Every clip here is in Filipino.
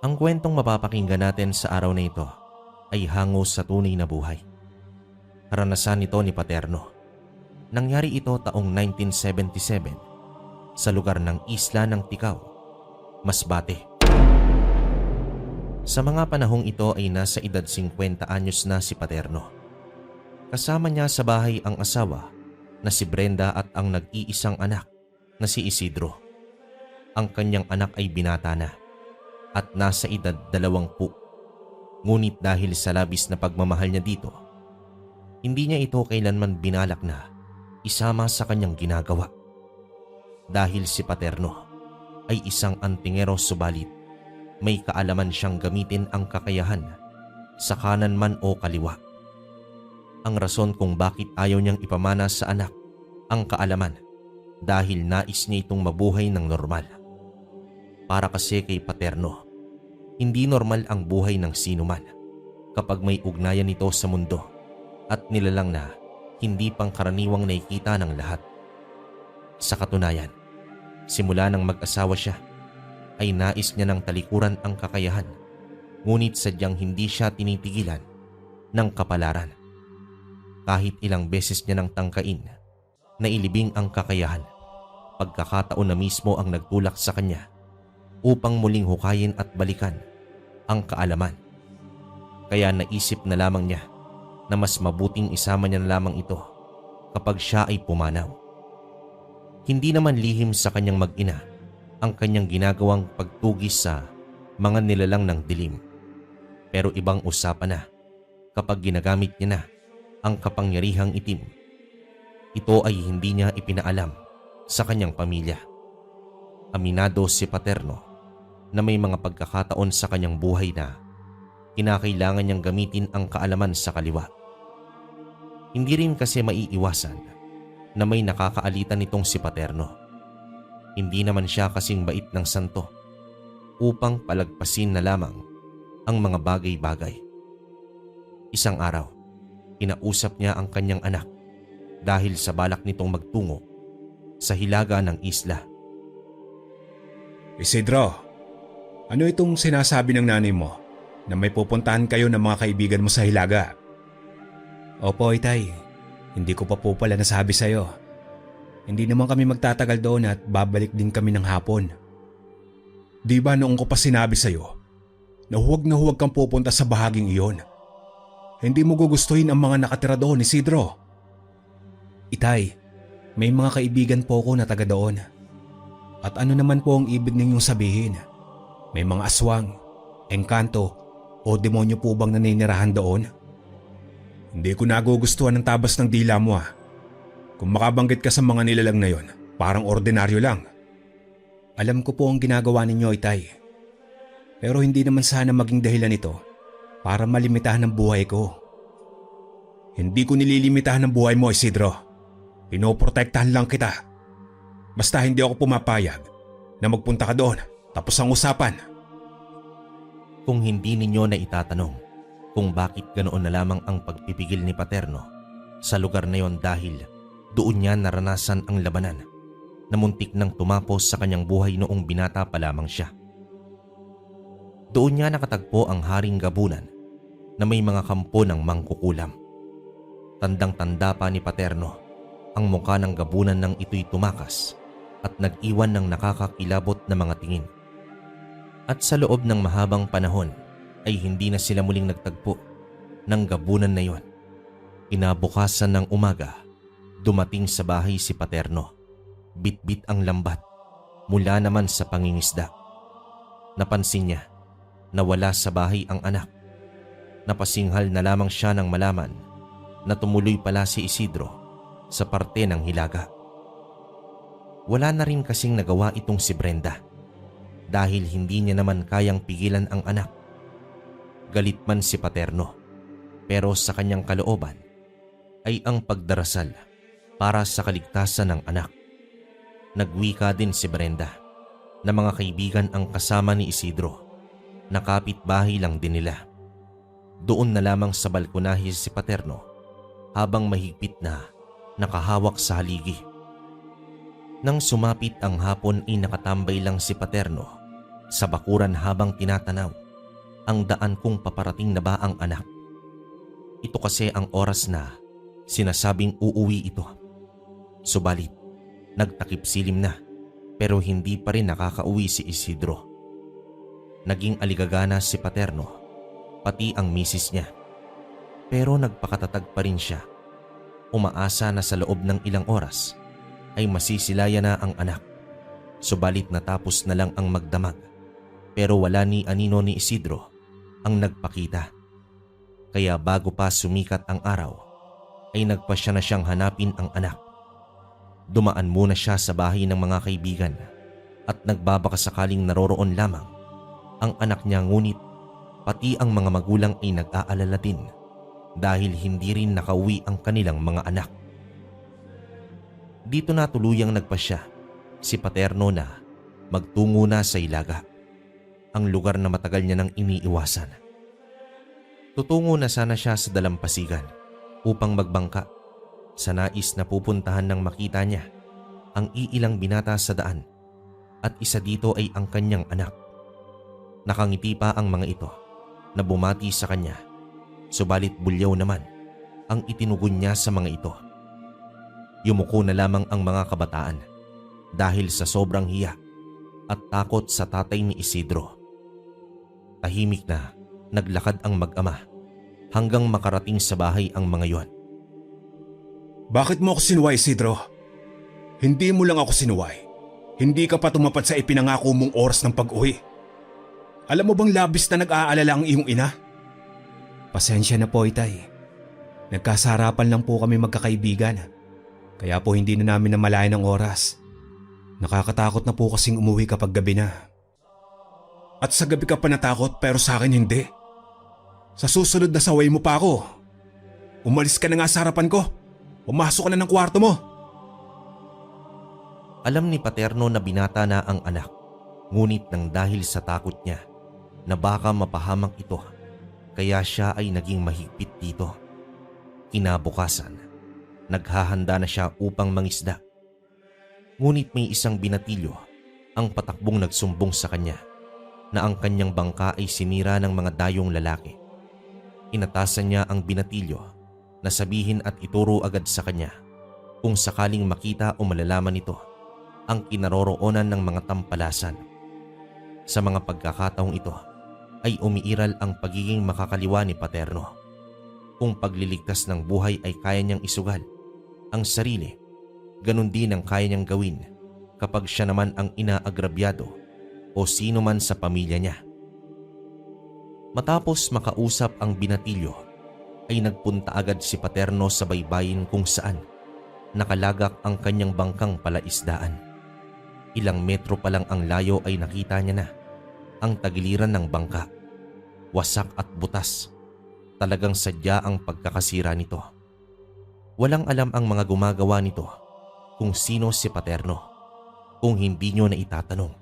Ang kwentong mapapakinggan natin sa araw na ito ay hango sa tunay na buhay. Karanasan ito ni Paterno. Nangyari ito taong 1977 sa lugar ng Isla ng Ticao, Masbate. Sa mga panahong ito ay nasa edad 50 anyos na si Paterno. Kasama niya sa bahay ang asawa na si Brenda at ang nag-iisang anak na si Isidro. Ang kanyang anak ay binata na at nasa edad 20. Ngunit dahil sa labis na pagmamahal niya dito, hindi niya ito kailanman binalak na isama sa kanyang ginagawa. Dahil si Paterno ay isang antingero subalit may kaalaman siyang gamitin ang kakayahan sa kanan man o kaliwa. Ang rason kung bakit ayaw niyang ipamana sa anak ang kaalaman dahil nais niya itong mabuhay ng normal. Para kasi kay Paterno, hindi normal ang buhay ng sinuman kapag may ugnayan nito sa mundo at nilalang na hindi pangkaraniwang nakikita ng lahat. Sa katunayan, simula nang mag-asawa siya ay nais niya ng talikuran ang kakayahan, ngunit sadyang hindi siya tinitigilan ng kapalaran. Kahit ilang beses niya nang tangkain na ilibing ang kakayahan, pagkakataon na mismo ang nagtulak sa kanya upang muling hukayin at balikan ang kaalaman. Kaya naisip na lamang niya na mas mabuting isama niya na lamang ito kapag siya ay pumanaw. Hindi naman lihim sa kanyang mag-ina ang kanyang ginagawang pagtugis sa mga nilalang ng dilim. Pero ibang usapan na kapag ginagamit niya na ang kapangyarihang itim. Ito ay hindi niya ipinaalam sa kanyang pamilya. Aminado si Paterno na may mga pagkakataon sa kanyang buhay na kinakailangan niyang gamitin ang kaalaman sa kaliwa. Hindi rin kasi maiiwasan na may nakakaalitan nitong si Paterno. Hindi naman siya kasing bait ng santo upang palagpasin na lamang ang mga bagay-bagay. Isang araw, kinausap niya ang kanyang anak dahil sa balak nitong magtungo sa hilaga ng isla. Isidro, ano itong sinasabi ng nanay mo na may pupuntahan kayo ng mga kaibigan mo sa hilaga? Opo, Itay. Hindi ko pa po pala nasabi sa'yo. Hindi naman kami magtatagal doon at babalik din kami ng hapon. Di ba noong ko pa sinabi sa'yo na huwag kang pupunta sa bahaging iyon? Hindi mo gugustuhin ang mga nakatira doon, Isidro. Itay, may mga kaibigan po ko na taga doon. At ano naman po ang ibig ninyong sabihin? May mga aswang, engkanto o demonyo po bang naninirahan doon? Hindi ko nagugustuhan ng tabas ng dila mo . Kung makabanggit ka sa mga nilalang na yon, parang ordinaryo lang. Alam ko po ang ginagawa ninyo, Itay. Pero hindi naman sana maging dahilan ito para malimitahan ang buhay ko. Hindi ko nililimitahan ang buhay mo, Isidro. Pinoprotektahan lang kita. Basta hindi ako pumapayag na magpunta ka doon tapos ang usapan. Kung hindi ninyo na itatanong kung bakit ganoon na lamang ang pagpipigil ni Paterno sa lugar na yon dahil doon niya naranasan ang labanan na muntik nang tumapos sa kanyang buhay noong binata pa lamang siya. Doon niya nakatagpo ang Haring Gabunan na may mga kampo ng mangkukulam. Tandang-tanda pa ni Paterno ang mukha ng gabunan nang ito'y tumakas at nag-iwan ng nakakakilabot na mga tingin. At sa loob ng mahabang panahon ay hindi na sila muling nagtagpo ng gabunan na yon. Kinabukasan ng umaga, dumating sa bahay si Paterno. Bitbit ang lambat mula naman sa pangingisda. Napansin niya na wala sa bahay ang anak. Napasinghal na lamang siya nang malaman na tumuloy pala si Isidro sa parte ng hilaga. Wala na rin kasing nagawa itong si Brenda dahil hindi niya naman kayang pigilan ang anak. Galit man si Paterno, pero sa kanyang kalooban ay ang pagdarasal para sa kaligtasan ng anak. Nagwika din si Brenda na mga kaibigan ang kasama ni Isidro na kapitbahay lang din nila. Doon na lamang sa balkonahe si Paterno habang mahigpit na nakahawak sa haligi. Nang sumapit ang hapon ay nakatambay lang si Paterno sa bakuran habang tinatanaw ang daan kung paparating na ba ang anak. Ito kasi ang oras na sinasabing uuwi ito. Subalit, nagtakip silim na pero hindi pa rin nakakauwi si Isidro. Naging aligagana si Paterno, pati ang misis niya. Pero nagpakatatag pa rin siya. Umaasa na sa loob ng ilang oras ay masisilaya na ang anak. Subalit natapos na lang ang magdamag pero wala ni anino ni Isidro ang nagpakita. Kaya bago pa sumikat ang araw ay nagpasya na siyang hanapin ang anak. Dumaan muna siya sa bahay ng mga kaibigan at nagbabakasakaling naroroon lamang ang anak niya, ngunit pati ang mga magulang ay nag-aalala din dahil hindi rin nakauwi ang kanilang mga anak. Dito na tuluyang nagpasya si Paterno na magtungo na sa Ilaga, ang lugar na matagal niya nang iniiwasan. Tutungo na sana siya sa dalampasigan upang magbangka sa nais na pupuntahan ng makita niya ang iilang binata sa daan at isa dito ay ang kanyang anak. Nakangiti pa ang mga ito na bumati sa kanya, subalit bulyaw naman ang itinugon niya sa mga ito. Yumuko na lamang ang mga kabataan dahil sa sobrang hiya at takot sa tatay ni Isidro. Tahimik na naglakad ang mag-ama hanggang makarating sa bahay ang mga yon. Bakit mo ako sinuway, Isidro? Hindi mo lang ako sinuway. Hindi ka pa tumapad sa ipinangako mong oras ng pag-uwi. Alam mo bang labis na nag-aalala ang iyong ina? Pasensya na po, Itay. Nagkasarapan lang po kami magkakaibigan. Kaya po hindi na namin namalayan ang oras. Nakakatakot na po kasing umuwi kapag gabi na. At sa gabi ka pa natakot pero sa akin hindi. Sa susunod na saway mo pa ako. Umalis ka na nga sa harapan ko. Pumasok ka na ng kwarto mo. Alam ni Paterno na binata na ang anak, ngunit nang dahil sa takot niya na baka mapahamak ito, kaya siya ay naging mahigpit dito. Kinabukasan, naghahanda na siya upang mangisda. Ngunit may isang binatilyo ang patakbong nagsumbong sa kanya na ang kanyang bangka ay sinira ng mga dayong lalaki. Inatasan niya ang binatilyo na sabihin at ituro agad sa kanya kung sakaling makita o malalaman nito ang kinaroroonan ng mga tampalasan. Sa mga pagkakataong ito ay umiiral ang pagiging makakaliwa ni Paterno. Kung pagliligtas ng buhay ay kaya niyang isugal ang sarili, ganun din ang kaya niyang gawin kapag siya naman ang inaagrabyado o sino man sa pamilya niya. Matapos makausap ang binatilyo ay nagpunta agad si Paterno sa baybayin kung saan nakalagak ang kanyang bangkang palaisdaan. Ilang metro pa lang ang layo ay nakita niya na ang tagiliran ng bangka. Wasak at butas. Talagang sadya ang pagkakasira nito. Walang alam ang mga gumagawa nito kung sino si Paterno. Kung hindi nyo na itatanong,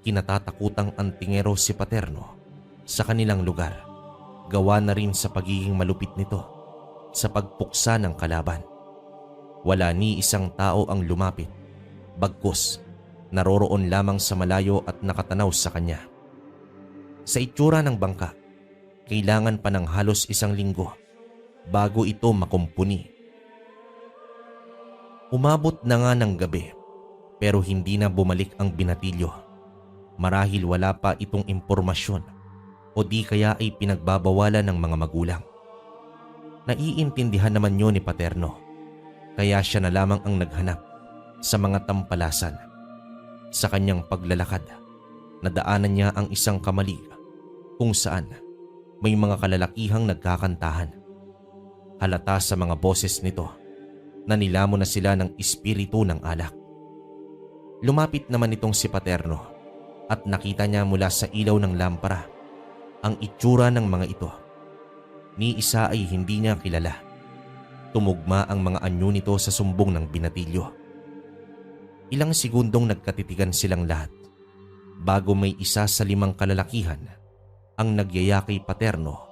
kinatatakutang antingero si Paterno sa kanilang lugar. Gawa na rin sa pagiging malupit nito sa pagpuksa ng kalaban. Wala ni isang tao ang lumapit, bagkus naroroon lamang sa malayo at nakatanaw sa kanya. Sa itsura ng bangka, kailangan pa ng halos isang linggo bago ito makumpuni. Umabot na nga ng gabi pero hindi na bumalik ang binatilyo. Marahil wala pa itong impormasyon o di kaya ay pinagbabawalan ng mga magulang. Naiintindihan naman yun ni Paterno, kaya siya na lamang ang naghanap sa mga tampalasan. Sa kanyang paglalakad, nadaanan niya ang isang kamalig kung saan may mga kalalakihang nagkakantahan. Halata sa mga boses nito na nilamon na sila ng espiritu ng alak. Lumapit naman itong si Paterno at nakita niya mula sa ilaw ng lampara ang itsura ng mga ito. Ni isa ay hindi niya kilala. Tumugma ang mga anyo nito sa sumbong ng binatilyo. Ilang segundong nagkatitigan silang lahat bago may isa sa 5 kalalakihan ang nagyaya kay Paterno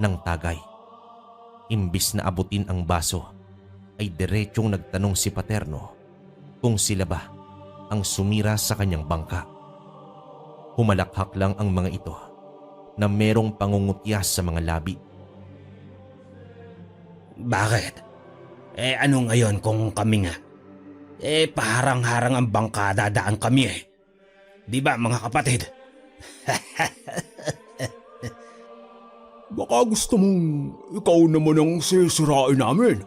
ng tagay. Imbis na abutin ang baso ay diretsyong nagtanong si Paterno kung sila ba ang sumira sa kanyang bangka. Humalakhak lang ang mga ito na merong pangungutya sa mga labi. Bakit? Ano ngayon kung kami nga? Paharang-harang ang bangka, dadaan kami eh. Di ba mga kapatid? Baka gusto mong ikaw naman ang sisirain namin.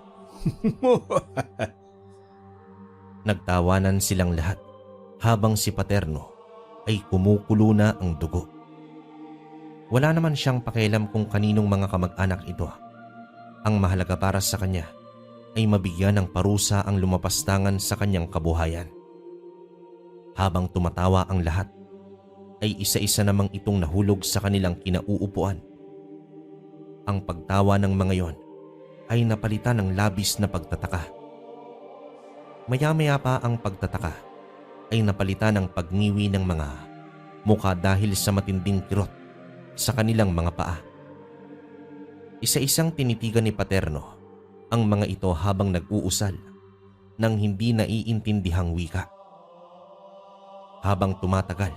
Nagtawanan silang lahat habang si Paterno ay kumukulo na ang dugo. Wala naman siyang pakialam kung kaninong mga kamag-anak ito. Ang mahalaga para sa kanya ay mabigyan ng parusa ang lumapastangan sa kanyang kabuhayan. Habang tumatawa ang lahat, ay isa-isa namang itong nahulog sa kanilang kinauupuan. Ang pagtawa ng mga yon ay napalitan ng labis na pagtataka. Maya-maya pa ang pagtataka ay napalitan ng pagniwi ng mga mukha dahil sa matinding kirot sa kanilang mga paa. Isa-isang tinitigan ni Paterno ang mga ito habang nag-uusal ng hindi naiintindihang wika. Habang tumatagal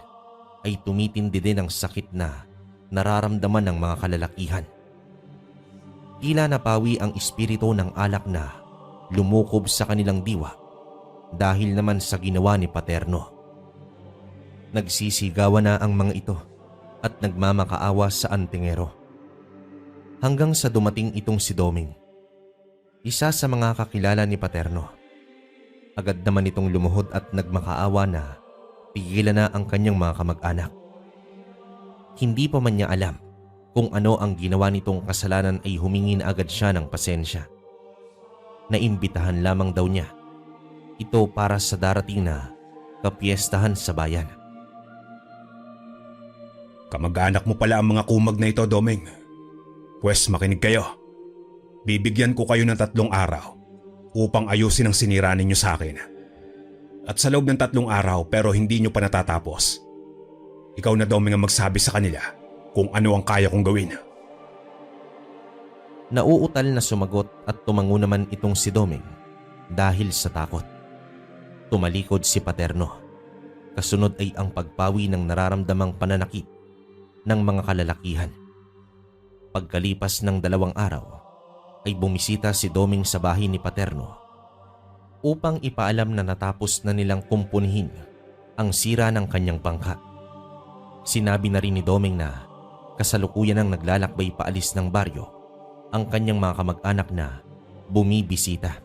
ay tumitindi din ang sakit na nararamdaman ng mga kalalakihan. Tila napawi ang espiritu ng alak na lumukob sa kanilang diwa dahil naman sa ginawa ni Paterno. Nagsisigawan na ang mga ito at nagmamakaawa sa antingero. Hanggang sa dumating itong si Doming, isa sa mga kakilala ni Paterno. Agad naman itong lumuhod at nagmakaawa na pigilan na ang kanyang mga kamag-anak. Hindi pa man niya alam kung ano ang ginawa nitong kasalanan ay humingi na agad siya ng pasensya. Naimbitahan lamang daw niya ito para sa darating na kapiestahan sa bayan. Kamag-anak mo pala ang mga kumag na ito, Doming. Pwes makinig kayo. Bibigyan ko kayo ng 3 araw upang ayusin ang sinira ninyo sa akin. At sa loob ng 3 araw pero hindi nyo pa natatapos, ikaw na, Doming, ang magsabi sa kanila kung ano ang kaya kong gawin. Nauutal na sumagot at tumango naman itong si Doming dahil sa takot. Tumalikod si Paterno. Kasunod ay ang pagpawi ng nararamdamang pananakit ng mga kalalakihan. Pagkalipas ng 2 araw ay bumisita si Doming sa bahay ni Paterno upang ipaalam na natapos na nilang kumpunihin ang sira ng kanyang bangka. Sinabi na rin ni Doming na kasalukuyan ang naglalakbay paalis ng baryo ang kanyang mga kamag-anak na bumibisita.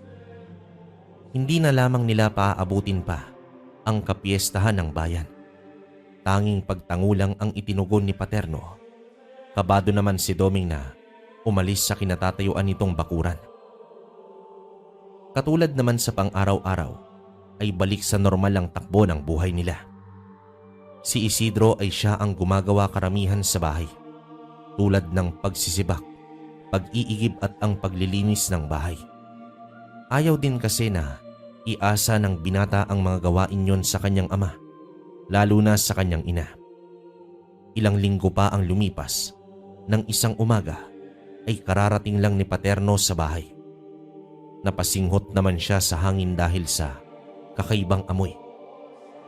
Hindi na lamang nila paaabutin pa ang kapiestahan ng bayan. Tanging pagtangulang ang itinugon ni Paterno. Kabado naman si Doming na umalis sa kinatatayuan nitong bakuran. Katulad naman sa pang-araw-araw ay balik sa normal ang takbo ng buhay nila. Si Isidro ay siya ang gumagawa karamihan sa bahay, tulad ng pagsisibak, pag-iigib at ang paglilinis ng bahay. Ayaw din kasi na iasa ng binata ang mga gawain yon sa kanyang ama, lalo na sa kanyang ina. Ilang linggo pa ang lumipas nang isang umaga ay kararating lang ni Paterno sa bahay. Napasinghot naman siya sa hangin dahil sa kakaibang amoy.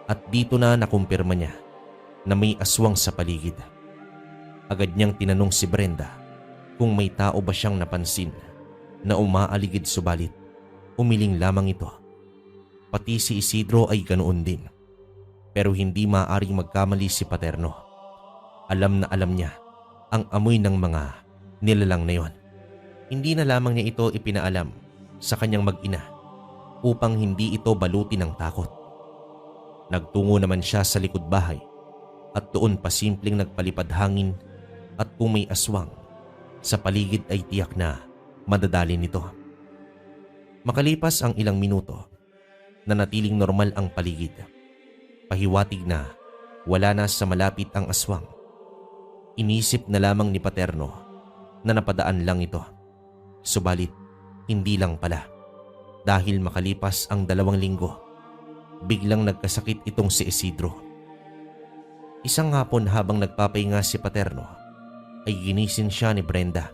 At dito na nakumpirma niya na may aswang sa paligid. Agad niyang tinanong si Brenda kung may tao ba siyang napansin na umaaligid, subalit umiling lamang ito. Pati si Isidro ay ganoon din. Pero hindi maaaring magkamali si Paterno. Alam na alam niya ang amoy ng mga nilalang na yon. Hindi na lamang niya ito ipinaalam sa kanyang mag-ina upang hindi ito balutin ng takot. Nagtungo naman siya sa likod bahay at doon pasimpleng nagpalipad hangin, at kung may aswang sa paligid ay tiyak na madadali nito. Makalipas ang ilang minuto, nanatiling normal ang paligid. Pahiwatig na wala na sa malapit ang aswang. Inisip na lamang ni Paterno na napadaan lang ito. Subalit hindi lang pala, dahil makalipas ang 2 linggo, biglang nagkasakit itong si Isidro. Isang hapon habang nagpapahinga si Paterno ay ginising siya ni Brenda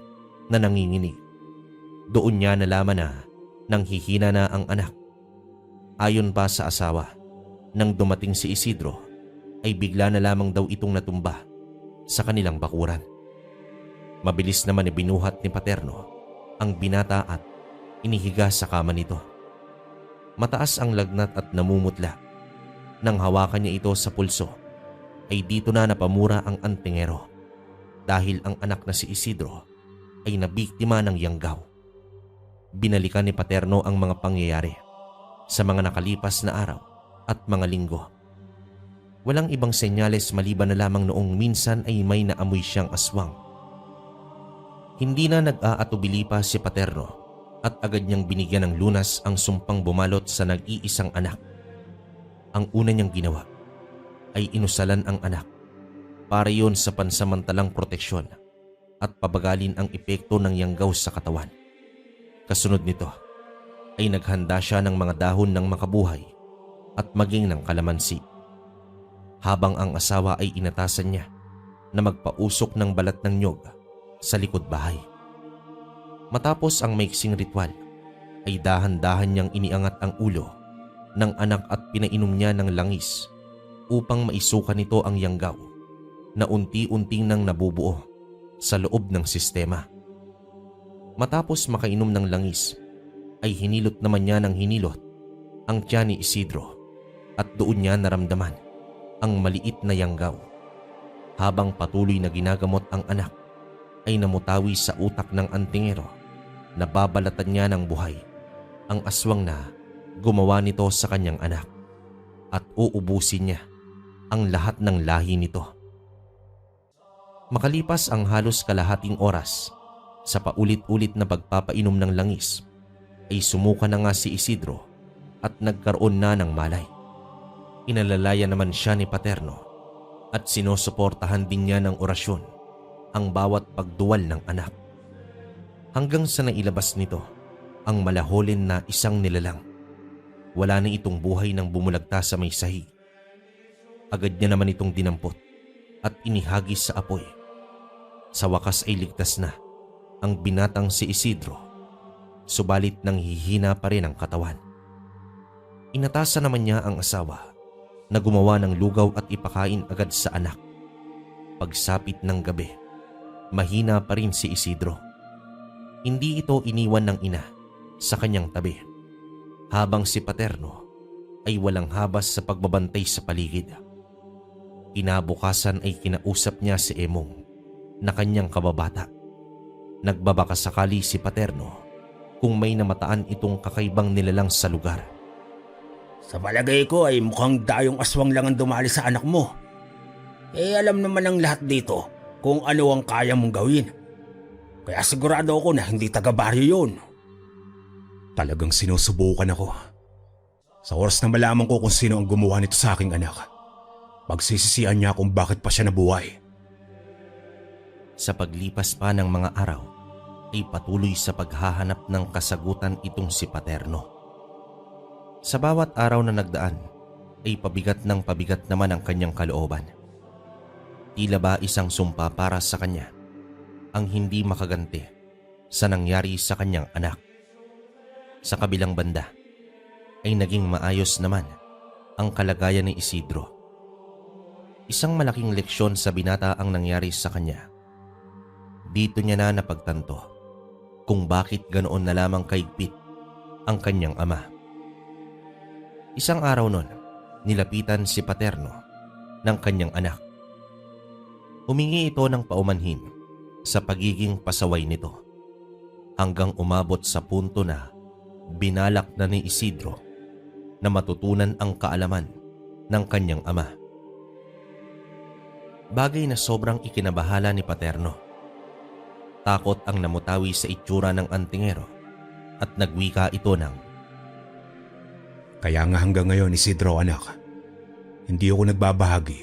na nanginginig. Doon niya nalaman na nanghihina na ang anak. Ayon pa sa asawa, nang dumating si Isidro ay bigla na lamang daw itong natumba sa kanilang bakuran. Mabilis naman ibinuhat ni Paterno ang binata at inihiga sa kama nito. Mataas ang lagnat at namumutla. Nang hawakan niya ito sa pulso, ay dito na napamura ang antingero dahil ang anak na si Isidro ay nabiktima ng yanggaw. Binalikan ni Paterno ang mga pangyayari sa mga nakalipas na araw at mga linggo. Walang ibang senyales maliban na lamang noong minsan ay may naamoy siyang aswang. Hindi na nag-aatubili pa si Paterno at agad niyang binigyan ng lunas ang sumpang bumalot sa nag-iisang anak. Ang una niyang ginawa ay inusalan ang anak para iyon sa pansamantalang proteksyon at pabagalin ang epekto ng yanggaw sa katawan. Kasunod nito ay naghanda siya ng mga dahon ng makabuhay at maging ng kalamansi. Habang ang asawa ay inatasan niya na magpausok ng balat ng nyog sa likod bahay. Matapos ang maiksing ritual ay dahan-dahan niyang iniangat ang ulo ng anak at pinainom niya ng langis upang maisuka nito ang yanggaw na unti-unting nang nabubuo sa loob ng sistema. Matapos makainom ng langis ay hinilot naman niya ng hinilot ang tiyan ni Isidro at doon niya naramdaman ang maliit na yanggaw. Habang patuloy na ginagamot ang anak ay namutawi sa utak ng antingero na babalatan niya ng buhay ang aswang na gumawa nito sa kanyang anak at uubusin niya ang lahat ng lahi nito. Makalipas ang halos kalahating oras sa paulit-ulit na pagpapainom ng langis ay sumuka na nga si Isidro at nagkaroon na ng malay. Inalalaya naman siya ni Paterno at sinusuportahan din niya ng orasyon ang bawat pagduwal ng anak. Hanggang sa nailabas nito ang malaholin na isang nilalang. Wala na itong buhay nang bumulagta sa may sahig. Agad niya naman itong dinampot at inihagis sa apoy. Sa wakas ay ligtas na ang binatang si Isidro, subalit nang hihina pa rin ang katawan. Inatasan naman niya ang asawa na gumawa ng lugaw at ipakain agad sa anak. Pagsapit ng gabi, mahina pa rin si Isidro. Hindi ito iniwan ng ina sa kanyang tabi, habang si Paterno ay walang habas sa pagbabantay sa paligid. Kinabukasan ay kinausap niya si Emong na kanyang kababata. Nagbabaka sakali si Paterno kung may namataan itong kakaibang nilalang sa lugar. Sa palagay ko ay mukhang dayong aswang lang ang dumali sa anak mo. Alam naman ng lahat dito kung ano ang kaya mong gawin. Kaya sigurado ako na hindi taga-baryo yun. Talagang sinusubukan ako. Sa oras na malaman ko kung sino ang gumawa nito sa aking anak, pagsisisihan niya kung bakit pa siya nabuhay. Sa paglipas pa ng mga araw, ay patuloy sa paghahanap ng kasagutan itong si Paterno. Sa bawat araw na nagdaan, ay pabigat ng pabigat naman ang kanyang kalooban. Tila ba isang sumpa para sa kanya ang hindi makaganti sa nangyari sa kanyang anak. Sa kabilang banda, ay naging maayos naman ang kalagayan ni Isidro. Isang malaking leksyon sa binata ang nangyari sa kanya. Dito niya na napagtanto kung bakit ganoon na lamang kaigpit ang kanyang ama. Isang araw nun, nilapitan si Paterno ng kanyang anak. Humingi ito ng paumanhin sa pagiging pasaway nito hanggang umabot sa punto na binalak na ni Isidro na matutunan ang kaalaman ng kanyang ama. Bagay na sobrang ikinabahala ni Paterno. Takot ang namutawi sa itsura ng antingero at nagwika ito ng, Kaya nga hanggang ngayon, Isidro anak, hindi ako nagbabahagi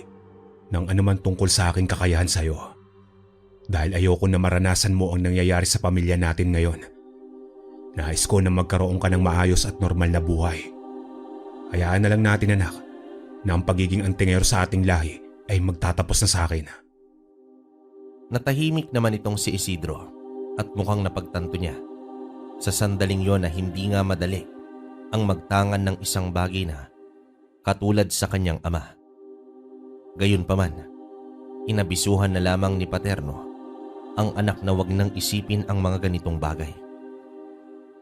ng anuman tungkol sa aking kakayahan sa iyo. Dahil ayoko na maranasan mo ang nangyayari sa pamilya natin ngayon. Nais ko na magkaroon ka ng maayos at normal na buhay. Hayaan na lang natin anak na ang pagiging antingero sa ating lahi ay magtatapos na sa akin. Natahimik naman itong si Isidro at mukhang napagtanto niya sa sandaling yon na hindi nga madali ang magtangan ng isang bagay na katulad sa kanyang ama. Gayunpaman, inabisuhan na lamang ni Paterno ang anak na wag nang isipin ang mga ganitong bagay.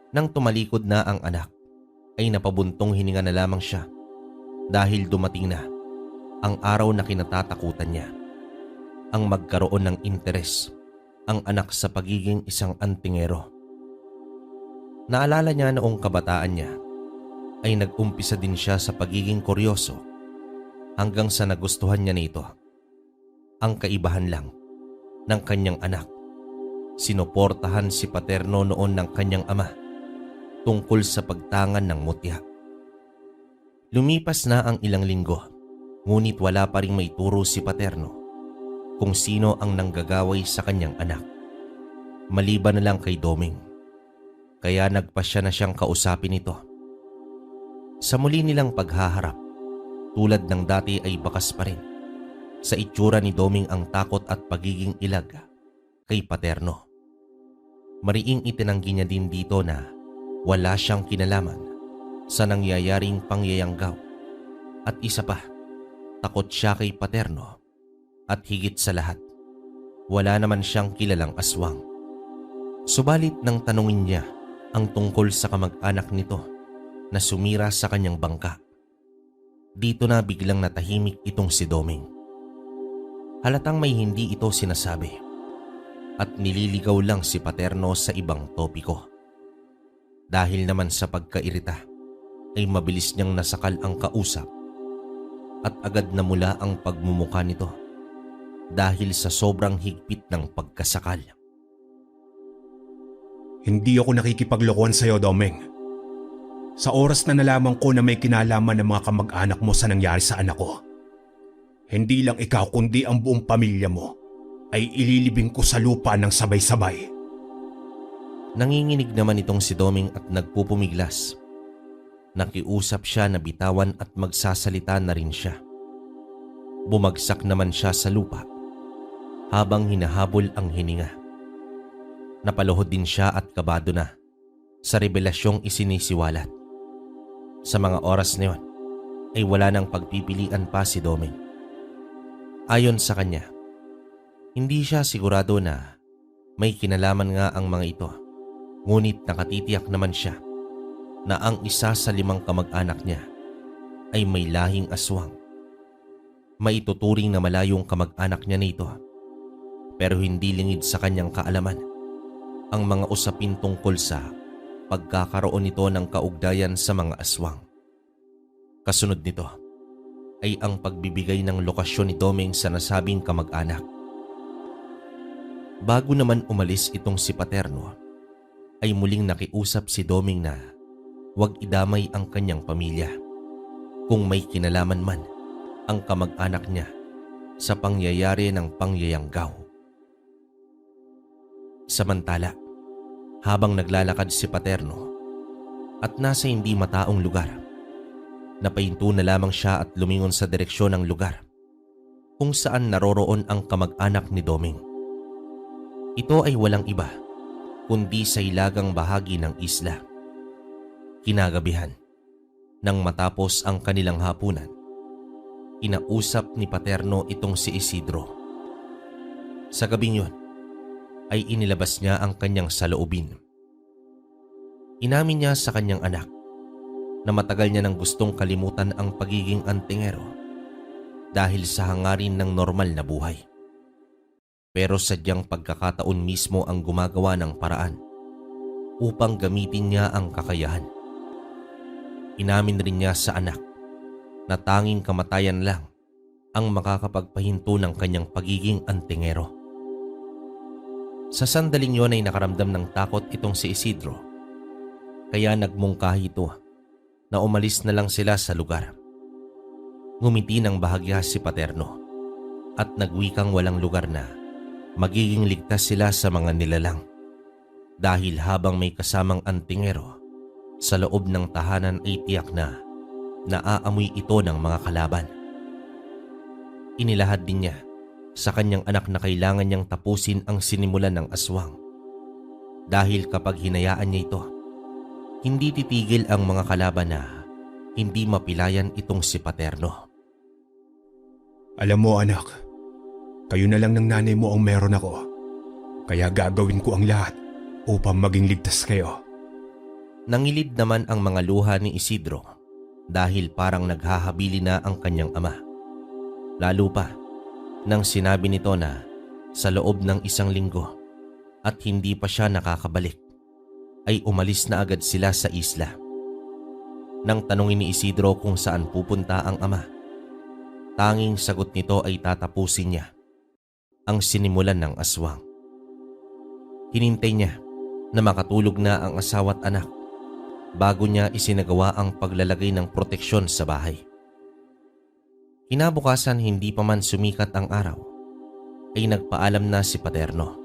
Nang tumalikod na ang anak, ay napabuntong hininga na lamang siya dahil dumating na ang araw na kinatatakutan niya, ang magkaroon ng interes ang anak sa pagiging isang antingero. Naalala niya noong kabataan niya ay nag-umpisa din siya sa pagiging kuryoso hanggang sa nagustuhan niya nito. Ang kaibahan lang ng kanyang anak, sinuportahan si Paterno noon ng kanyang ama tungkol sa pagtangan ng mutya. Lumipas na ang ilang linggo, ngunit wala pa ring maituro si Paterno kung sino ang nanggagaway sa kanyang anak, maliban na lang kay Doming. Kaya nagpasya na siyang kausapin ito. Sa muli nilang paghaharap, tulad ng dati ay bakas pa rin sa itsura ni Doming ang takot at pagiging ilag kay Paterno. Mariing itinanggi niya din dito na wala siyang kinalaman sa nangyayaring pangyayanggaw, at isa pa, takot siya kay Paterno, at higit sa lahat, wala naman siyang kilalang aswang. Subalit nang tanungin niya ang tungkol sa kamag-anak nito na sumira sa kanyang bangka, dito na biglang natahimik itong si Doming. Halatang may hindi ito sinasabi at nililigaw lang si Paterno sa ibang topiko. Dahil naman sa pagkairita ay mabilis niyang nasakal ang kausap at agad na mula ang pagmumuka nito dahil sa sobrang higpit ng pagkasakal. Hindi ako nakikipaglokohan sa'yo, Doming. Sa oras na nalaman ko na may kinalaman ng mga kamag-anak mo sa nangyari sa anak ko, hindi lang ikaw kundi ang buong pamilya mo ay ililibing ko sa lupa ng sabay-sabay. Nanginginig naman itong si Doming at nagpupumiglas. Nakiusap siya na bitawan at magsasalita na rin siya. Bumagsak naman siya sa lupa habang hinahabol ang hininga. Napaluhod din siya at kabado na sa revelasyong isinisiwalat. Sa mga oras na yun ay wala nang pagpipilian pa si Doming. Ayon sa kanya, hindi siya sigurado na may kinalaman nga ang mga ito, ngunit nakatitiyak naman siya na ang isa sa 5 kamag-anak niya ay may lahing aswang. Maituturing na malayong kamag-anak niya nito, pero hindi lingid sa kanyang kaalaman ang mga usapin tungkol sa pagkakaroon nito ng kaugnayan sa mga aswang. Kasunod nito ay ang pagbibigay ng lokasyon ni Doming sa nasabing kamag-anak. Bago naman umalis itong si Paterno, ay muling nakiusap si Doming na huwag idamay ang kanyang pamilya kung may kinalaman man ang kamag-anak niya sa pangyayari ng pangyayanggaw. Samantala, habang naglalakad si Paterno at nasa hindi mataong lugar, napahinto na lamang siya at lumingon sa direksyon ng lugar kung saan naroroon ang kamag-anak ni Doming. Ito ay walang iba kundi sa hilagang bahagi ng isla. Kinagabihan, nang matapos ang kanilang hapunan, inausap ni Paterno itong si Isidro. Sa gabing yun, ay inilabas niya ang kanyang saloobin. Inamin niya sa kanyang anak na matagal niya nang gustong kalimutan ang pagiging antingero dahil sa hangarin ng normal na buhay. Pero sadyang pagkakataon mismo ang gumagawa ng paraan upang gamitin niya ang kakayahan. Inamin rin niya sa anak na tanging kamatayan lang ang makakapagpahinto ng kanyang pagiging antingero. Sa sandaling yon ay nakaramdam ng takot itong si Isidro, kaya nagmungkahi ito na umalis na lang sila sa lugar. Ngumiti ng bahagya si Paterno at nagwikang walang lugar na magiging ligtas sila sa mga nilalang dahil habang may kasamang antingero sa loob ng tahanan ay tiyak na naaamoy ito ng mga kalaban. Inilahad din niya sa kanyang anak na kailangan niyang tapusin ang sinimulan ng aswang dahil kapag hinayaan niya ito, hindi titigil ang mga kalaban na hindi mapilayan itong si Paterno. Alam mo anak, kayo na lang ng nanay mo ang meron ako. Kaya gagawin ko ang lahat upang maging ligtas kayo. Nangilid naman ang mga luha ni Isidro dahil parang naghahabili na ang kanyang ama. Lalo pa nang sinabi nito na sa loob ng 1 linggo at hindi pa siya nakakabalik, ay umalis na agad sila sa isla. Nang tanungin ni Isidro kung saan pupunta ang ama, tanging sagot nito ay tatapusin niya ang sinimulan ng aswang. Hinintay niya na makatulog na ang asawa't anak bago niya isinagawa ang paglalagay ng proteksyon sa bahay. Kinabukasan, hindi pa man sumikat ang araw, ay nagpaalam na si Paterno.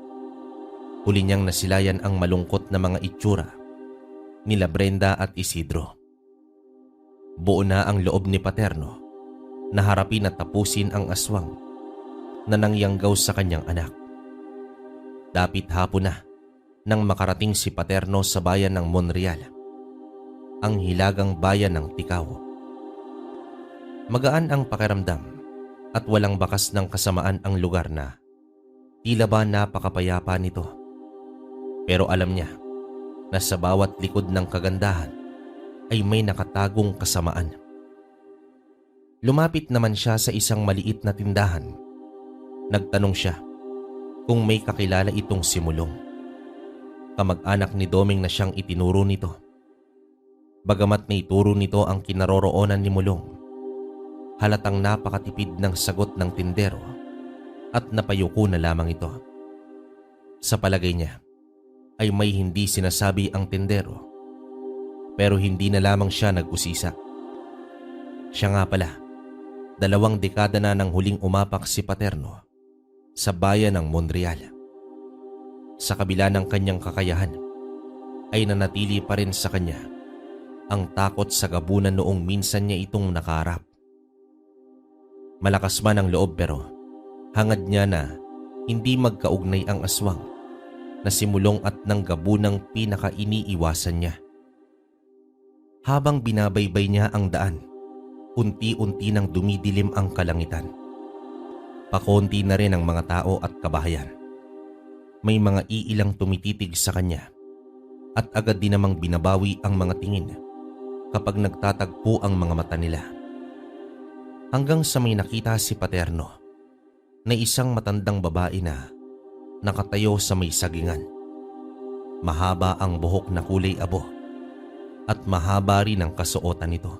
Huli niyang nasilayan ang malungkot na mga itsura nila Brenda at Isidro. Buo na ang loob ni Paterno na harapin at tapusin ang aswang na nangyanggaw sa kanyang anak. Dapit hapon na nang makarating si Paterno sa bayan ng Monreal, ang hilagang bayan ng Ticao. Magaan ang pakiramdam at walang bakas ng kasamaan ang lugar na tila ba napakapayapa nito. Pero alam niya na sa bawat likod ng kagandahan ay may nakatagong kasamaan. Lumapit naman siya sa isang maliit na tindahan. Nagtanong siya kung may kakilala itong si Mulong. Kamag-anak ni Doming na siyang itinuro nito. Bagamat naituro nito ang kinaroroonan ni Mulong, halatang napakatipid ng sagot ng tindero at napayuko na lamang ito. Sa palagay niya ay may hindi sinasabi ang tindero, pero hindi na lamang siya nag-usisa. Siya nga pala, 2 dekada na nang huling umapak si Paterno sa bayan ng Monreal. Sa kabila ng kanyang kakayahan, ay nanatili pa rin sa kanya ang takot sa gabunan noong minsan niya itong nakaharap. Malakas man ang loob, pero hangad niya na hindi magkaugnay ang aswang na si Mulong at ng gabunang pinaka-iniiwasan niya. Habang binabaybay niya ang daan, unti-unti nang dumidilim ang kalangitan. Pakonti na rin ang mga tao at kabahayan. May mga iilang tumititig sa kanya at agad din namang binabawi ang mga tingin kapag nagtatagpo ang mga mata nila. Hanggang sa may nakita si Paterno na isang matandang babae na nakatayo sa may sagingan. Mahaba ang buhok na kulay abo at mahaba rin ang kasuotan nito.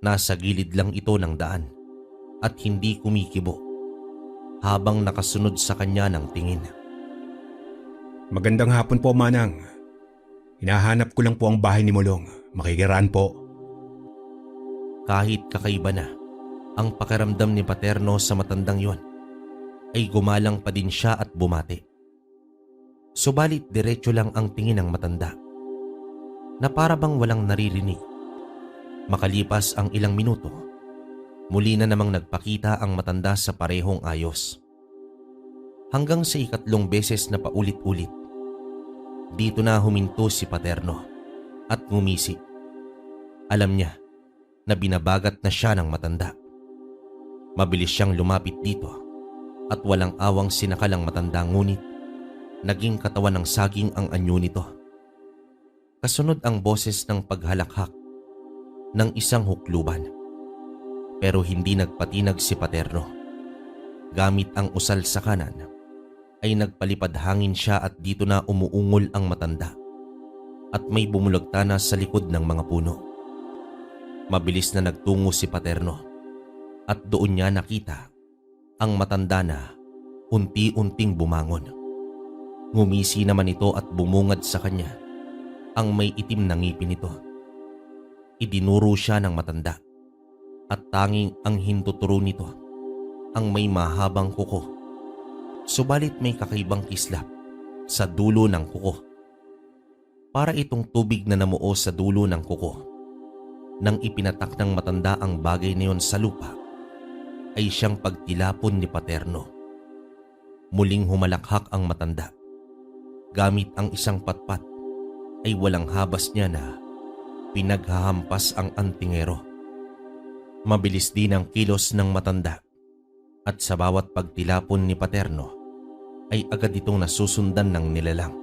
Nasa gilid lang ito ng daan at hindi kumikibo habang nakasunod sa kanya ng tingin. Magandang hapon po, Manang. Hinahanap ko lang po ang bahay ni Mulong. Makikiraan po. Kahit kakaiba na ang pakiramdam ni Paterno sa matandang yon, ay gumalang pa din siya at bumati. Subalit diretso lang ang tingin ng matanda na para bang walang naririnig. Makalipas ang ilang minuto, muli na namang nagpakita ang matanda sa parehong ayos. Hanggang sa 3 beses na paulit-ulit, dito na huminto si Paterno at ngumisi. Alam niya na binabagat na siya ng matanda. Mabilis siyang lumapit dito at walang awang sinakalang matanda, ngunit naging katawan ng saging ang anyo nito. Kasunod ang boses ng paghalakhak ng isang hukluban. Pero hindi nagpatinag si Paterno. Gamit ang usal sa kanan, ay nagpalipad hangin siya at dito na umuungol ang matanda at may bumulagta na sa likod ng mga puno. Mabilis na nagtungo si Paterno at doon niya nakita ang matanda na unti-unting bumangon. Ngumisi naman ito at bumungad sa kanya ang may itim na ngipin nito. Idinuro siya ng matanda at tanging ang hintuturo nito ang may mahabang kuko. Subalit may kakaibang kislap sa dulo ng kuko. Para itong tubig na namuo sa dulo ng kuko. Nang ipinatak ng matanda ang bagay na yon sa lupa, ay siyang pagtilapon ni Paterno. Muling humalakhak ang matanda. Gamit ang isang patpat, ay walang habas niya na pinaghahampas ang antingero. Mabilis din ang kilos ng matanda At sa bawat pagtilapon ni Paterno ay agad itong nasusundan ng nilalang.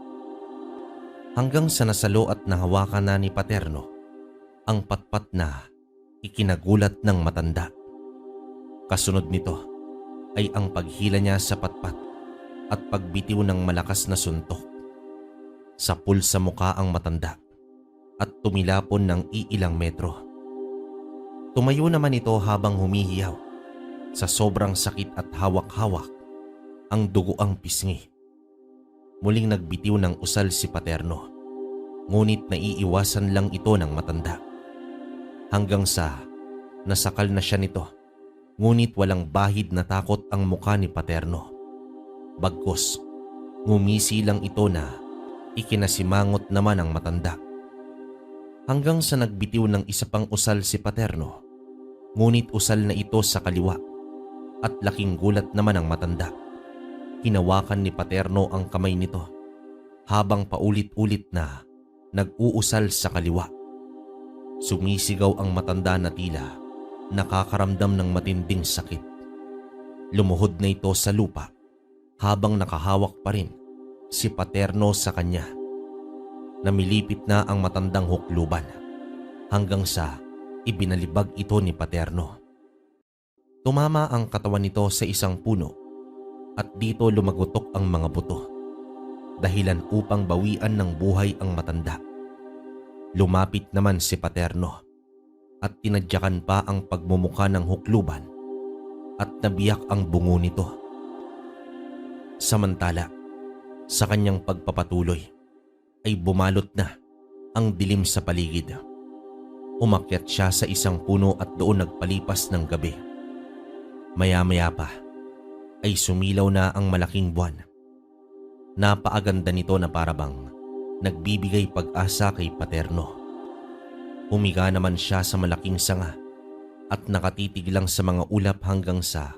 Hanggang sa nasalo at nahawakan na ni Paterno ang patpat na ikinagulat ng matanda. Kasunod nito ay ang paghila niya sa patpat at pagbitiw ng malakas na suntok. Sapul sa muka ang matanda at tumilapon ng iilang metro. Tumayo naman ito habang humihiyaw sa sobrang sakit at hawak-hawak ang dugoang pisngi. Muling nagbitiw ng usal si Paterno, ngunit naiiwasan lang ito ng matanda. Hanggang sa nasakal na siya nito, ngunit walang bahid na takot ang mukha ni Paterno. Bagkus, ngumisi lang ito na ikinasimangot naman ang matanda. Hanggang sa nagbitiw ng isa pang usal si Paterno, ngunit usal na ito sa kaliwa at laking gulat naman ang matanda. Hinawakan ni Paterno ang kamay nito habang paulit-ulit na nag-uusal sa kaliwa. Sumisigaw ang matanda na tila nakakaramdam ng matinding sakit. Lumuhod na ito sa lupa habang nakahawak pa rin si Paterno sa kanya. Namilipit na ang matandang hukluban hanggang sa ibinalibag ito ni Paterno. Tumama ang katawan nito sa isang puno at dito lumagutok ang mga buto, dahilan upang bawian ng buhay ang matanda. Lumapit naman si Paterno at tinadyakan pa ang pagmumukha ng hukluban at nabiyak ang bungo nito. Samantala, sa kanyang pagpapatuloy ay bumalot na ang dilim sa paligid. Umakyat siya sa isang puno at doon nagpalipas ng gabi. Maya-maya pa ay sumilaw na ang malaking buwan. Napaaganda nito na parabang nagbibigay pag-asa kay Paterno. Humiga naman siya sa malaking sanga at nakatitig lang sa mga ulap hanggang sa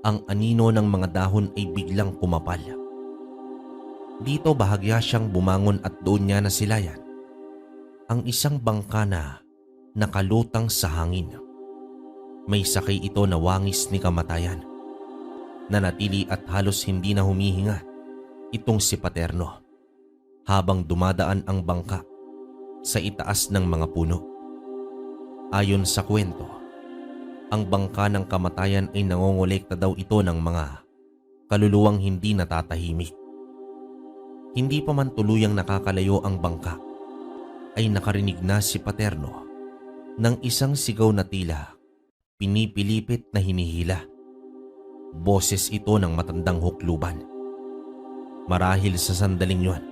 ang anino ng mga dahon ay biglang kumapal. Dito bahagya siyang bumangon at doon niya nasilayan ang isang bangka na nakalutang sa hangin. May sakay ito na wangis ni kamatayan. Nanatili at halos hindi na humihinga itong si Paterno habang dumadaan ang bangka sa itaas ng mga puno. Ayon sa kwento, ang bangka ng kamatayan ay nangongolekta daw ito ng mga kaluluwang hindi natatahimik. Hindi pa man tuluyang nakakalayo ang bangka, ay nakarinig na si Paterno ng isang sigaw na tila pinipilipit na hinihila. Boses ito ng matandang hukluban. Marahil sa sandaling yon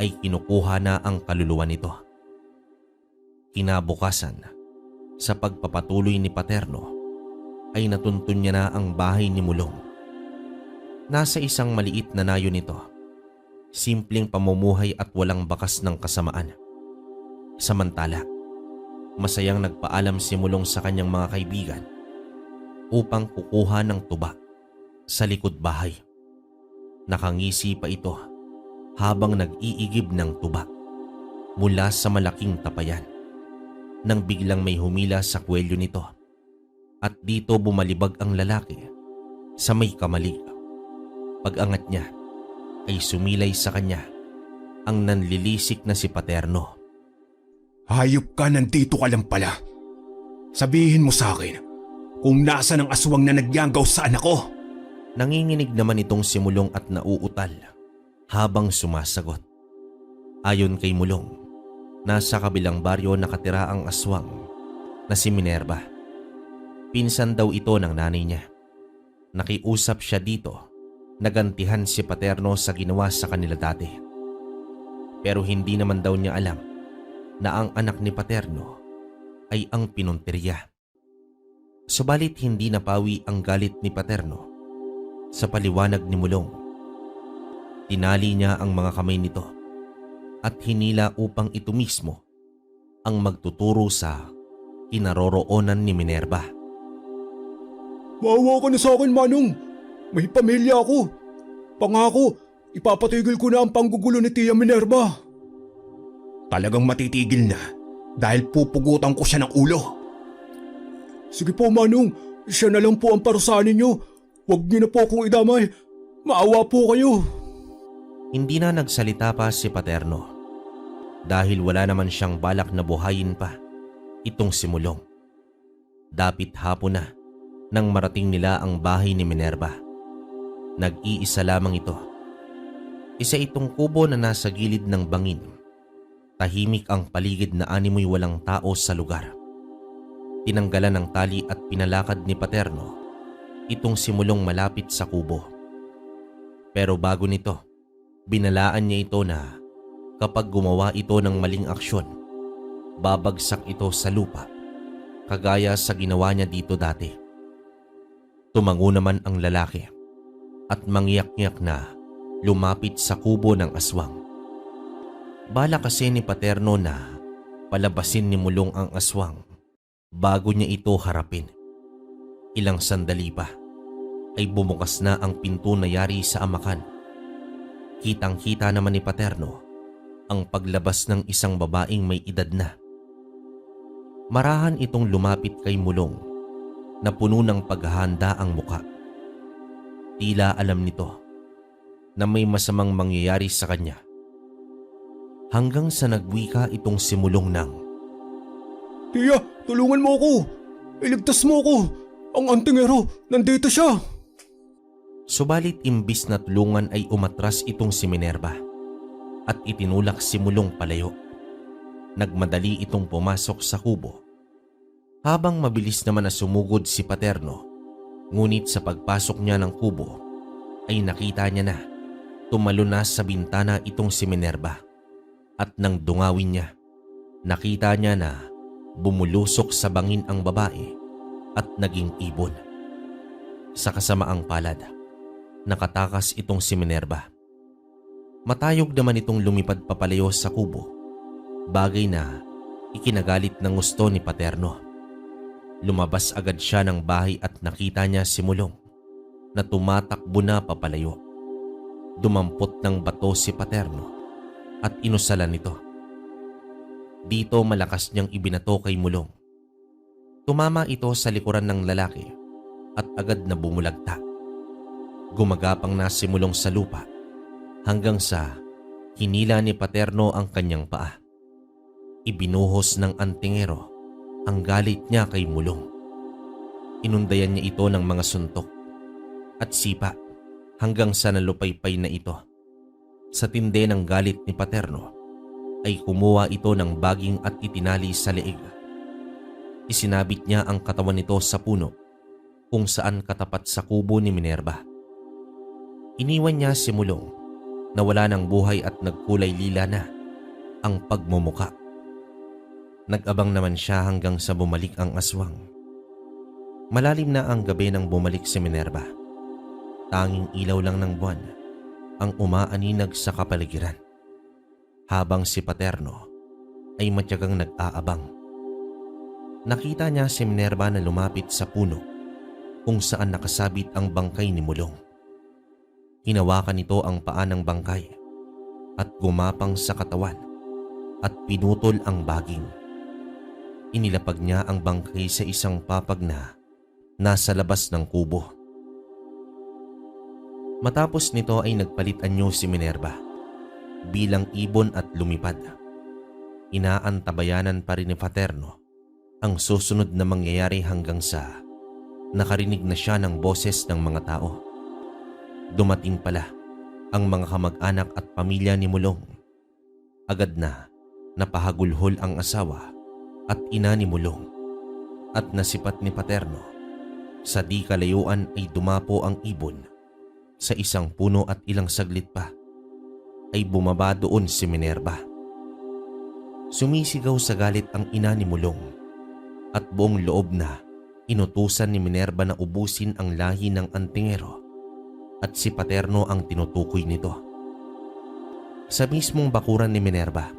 ay kinukuha na ang kaluluwa nito. Kinabukasan, sa pagpapatuloy ni Paterno, ay natuntun niya na ang bahay ni Mulong. Nasa isang maliit na nayo nito, simpleng pamumuhay at walang bakas ng kasamaan. Samantala, masayang nagpaalam si Mulong sa kanyang mga kaibigan upang kukuha ng tuba sa likod bahay. Nakangisi pa ito habang nag-iigib ng tuba mula sa malaking tapayan nang biglang may humila sa kwelyo nito at dito bumalibag ang lalaki sa may kamalig. Pag-angat niya ay sumilay sa kanya ang nanlilisik na si Paterno. Hayop ka, nandito ka lang pala. Sabihin mo sa akin kung nasa ng aswang na nagyanggaw sa anak ko. Nanginginig naman itong si Mulong at nauutal habang sumasagot. Ayon kay Mulong, nasa kabilang baryo nakatira ang aswang na si Minerva. Pinsan daw ito ng nanay niya. Nakiusap siya dito, nagantihan si Paterno sa ginawa sa kanila dati. Pero hindi naman daw niya alam na ang anak ni Paterno ay ang pinunteriya. Subalit hindi napawi ang galit ni Paterno sa paliwanag ni Mulong. Tinali niya ang mga kamay nito at hinila upang ito mismo ang magtuturo sa kinaroroonan ni Minerva. Maawa ka na sa akin, Manong. May pamilya ako. Pangako, ipapatigil ko na ang panggugulo ni Tia Minerva. Talagang matitigil na dahil pupugutan ko siya ng ulo. Sige po, Manong. Siya na lang po ang parusahan ninyo. Huwag niyo na po akong idamay. Maawa po kayo. Hindi na nagsalita pa si Paterno dahil wala naman siyang balak na buhayin pa itong si Mulong. Dapit hapon na nang marating nila ang bahay ni Minerva. Nag-iisa lamang ito. Isa itong kubo na nasa gilid ng bangin. Tahimik ang paligid na animoy walang tao sa lugar. Tinanggalan ng tali at pinalakad ni Paterno itong si Mulong malapit sa kubo. Pero bago nito, binalaan niya ito na kapag gumawa ito ng maling aksyon, babagsak ito sa lupa, kagaya sa ginawa niya dito dati. Tumango naman ang lalaki at mangyak-ngyak na lumapit sa kubo ng aswang. Bala kasi ni Paterno na palabasin ni Mulong ang aswang bago niya ito harapin. Ilang sandali pa ay bumukas na ang pinto na yari sa amakan. Kitang-kita naman ni Paterno ang paglabas ng isang babaeng may edad na. Marahan itong lumapit kay Mulong na puno ng paghahanda ang muka. Tila alam nito na may masamang mangyayari sa kanya. Hanggang sa nagwika itong si Mulong ng, Tiya, tulungan mo ako. Iligtas mo ako. Ang antingero, nandito siya. Subalit imbis na tulungan ay umatras itong si Minerva at itinulak si Mulong palayo. Nagmadali itong pumasok sa kubo. Habang mabilis naman na sumugod si Paterno, ngunit sa pagpasok niya ng kubo ay nakita niya na tumalon na sa bintana itong si Minerva at nang dungawin niya, nakita niya na bumulusok sa bangin ang babae at naging ibon. Sa kasamaang palad, nakatakas itong si Minerva. Matayog naman itong lumipad papalayo sa kubo, bagay na ikinagalit ng gusto ni Paterno. Lumabas agad siya ng bahay at nakita niya si Mulong na tumatakbo na papalayo. Dumampot ng bato si Paterno at inusalan ito. Dito malakas niyang ibinato kay Mulong. Tumama ito sa likuran ng lalaki at agad na bumulagta. Gumagapang na si Mulong sa lupa hanggang sa hinila ni Paterno ang kanyang paa. Ibinuhos ng antingero ang galit niya kay Mulong. Inundayan niya ito ng mga suntok at sipa hanggang sa nalupaypay na ito. Sa tindi ng galit ni Paterno ay kumuha ito ng baging at itinali sa leeg. Isinabit niya ang katawan nito sa puno kung saan katapat sa kubo ni Minerva. Iniwan niya si Mulong na wala ng buhay at nagkulay lila na ang pagmumuka. Nag-abang naman siya hanggang sa bumalik ang aswang. Malalim na ang gabi nang bumalik si Minerva. Tanging ilaw lang ng buwan ang umaaninag sa kapaligiran, habang si Paterno ay matyagang nag-aabang. Nakita niya si Minerva na lumapit sa puno kung saan nakasabit ang bangkay ni Mulong. Hinawakan nito ang paa ng bangkay at gumapang sa katawan at pinutol ang baging. Inilapag niya ang bangkay sa isang papag na nasa labas ng kubo. Matapos nito ay nagpalit anyo si Minerva bilang ibon at lumipad. Inaantabayanan pa rin ni Paterno ang susunod na mangyayari hanggang sa nakarinig na siya ng boses ng mga tao. Dumating pala ang mga kamag-anak at pamilya ni Mulong. Agad na napahagulhol ang asawa at ina ni Mulong at nasipat ni Paterno. Sa di kalayuan ay dumapo ang ibon sa isang puno at ilang saglit pa ay bumaba doon si Minerva. Sumisigaw sa galit ang ina ni Mulong at buong loob na inutusan ni Minerva na ubusin ang lahi ng antingero at si Paterno ang tinutukoy nito. Sa mismong bakuran ni Minerva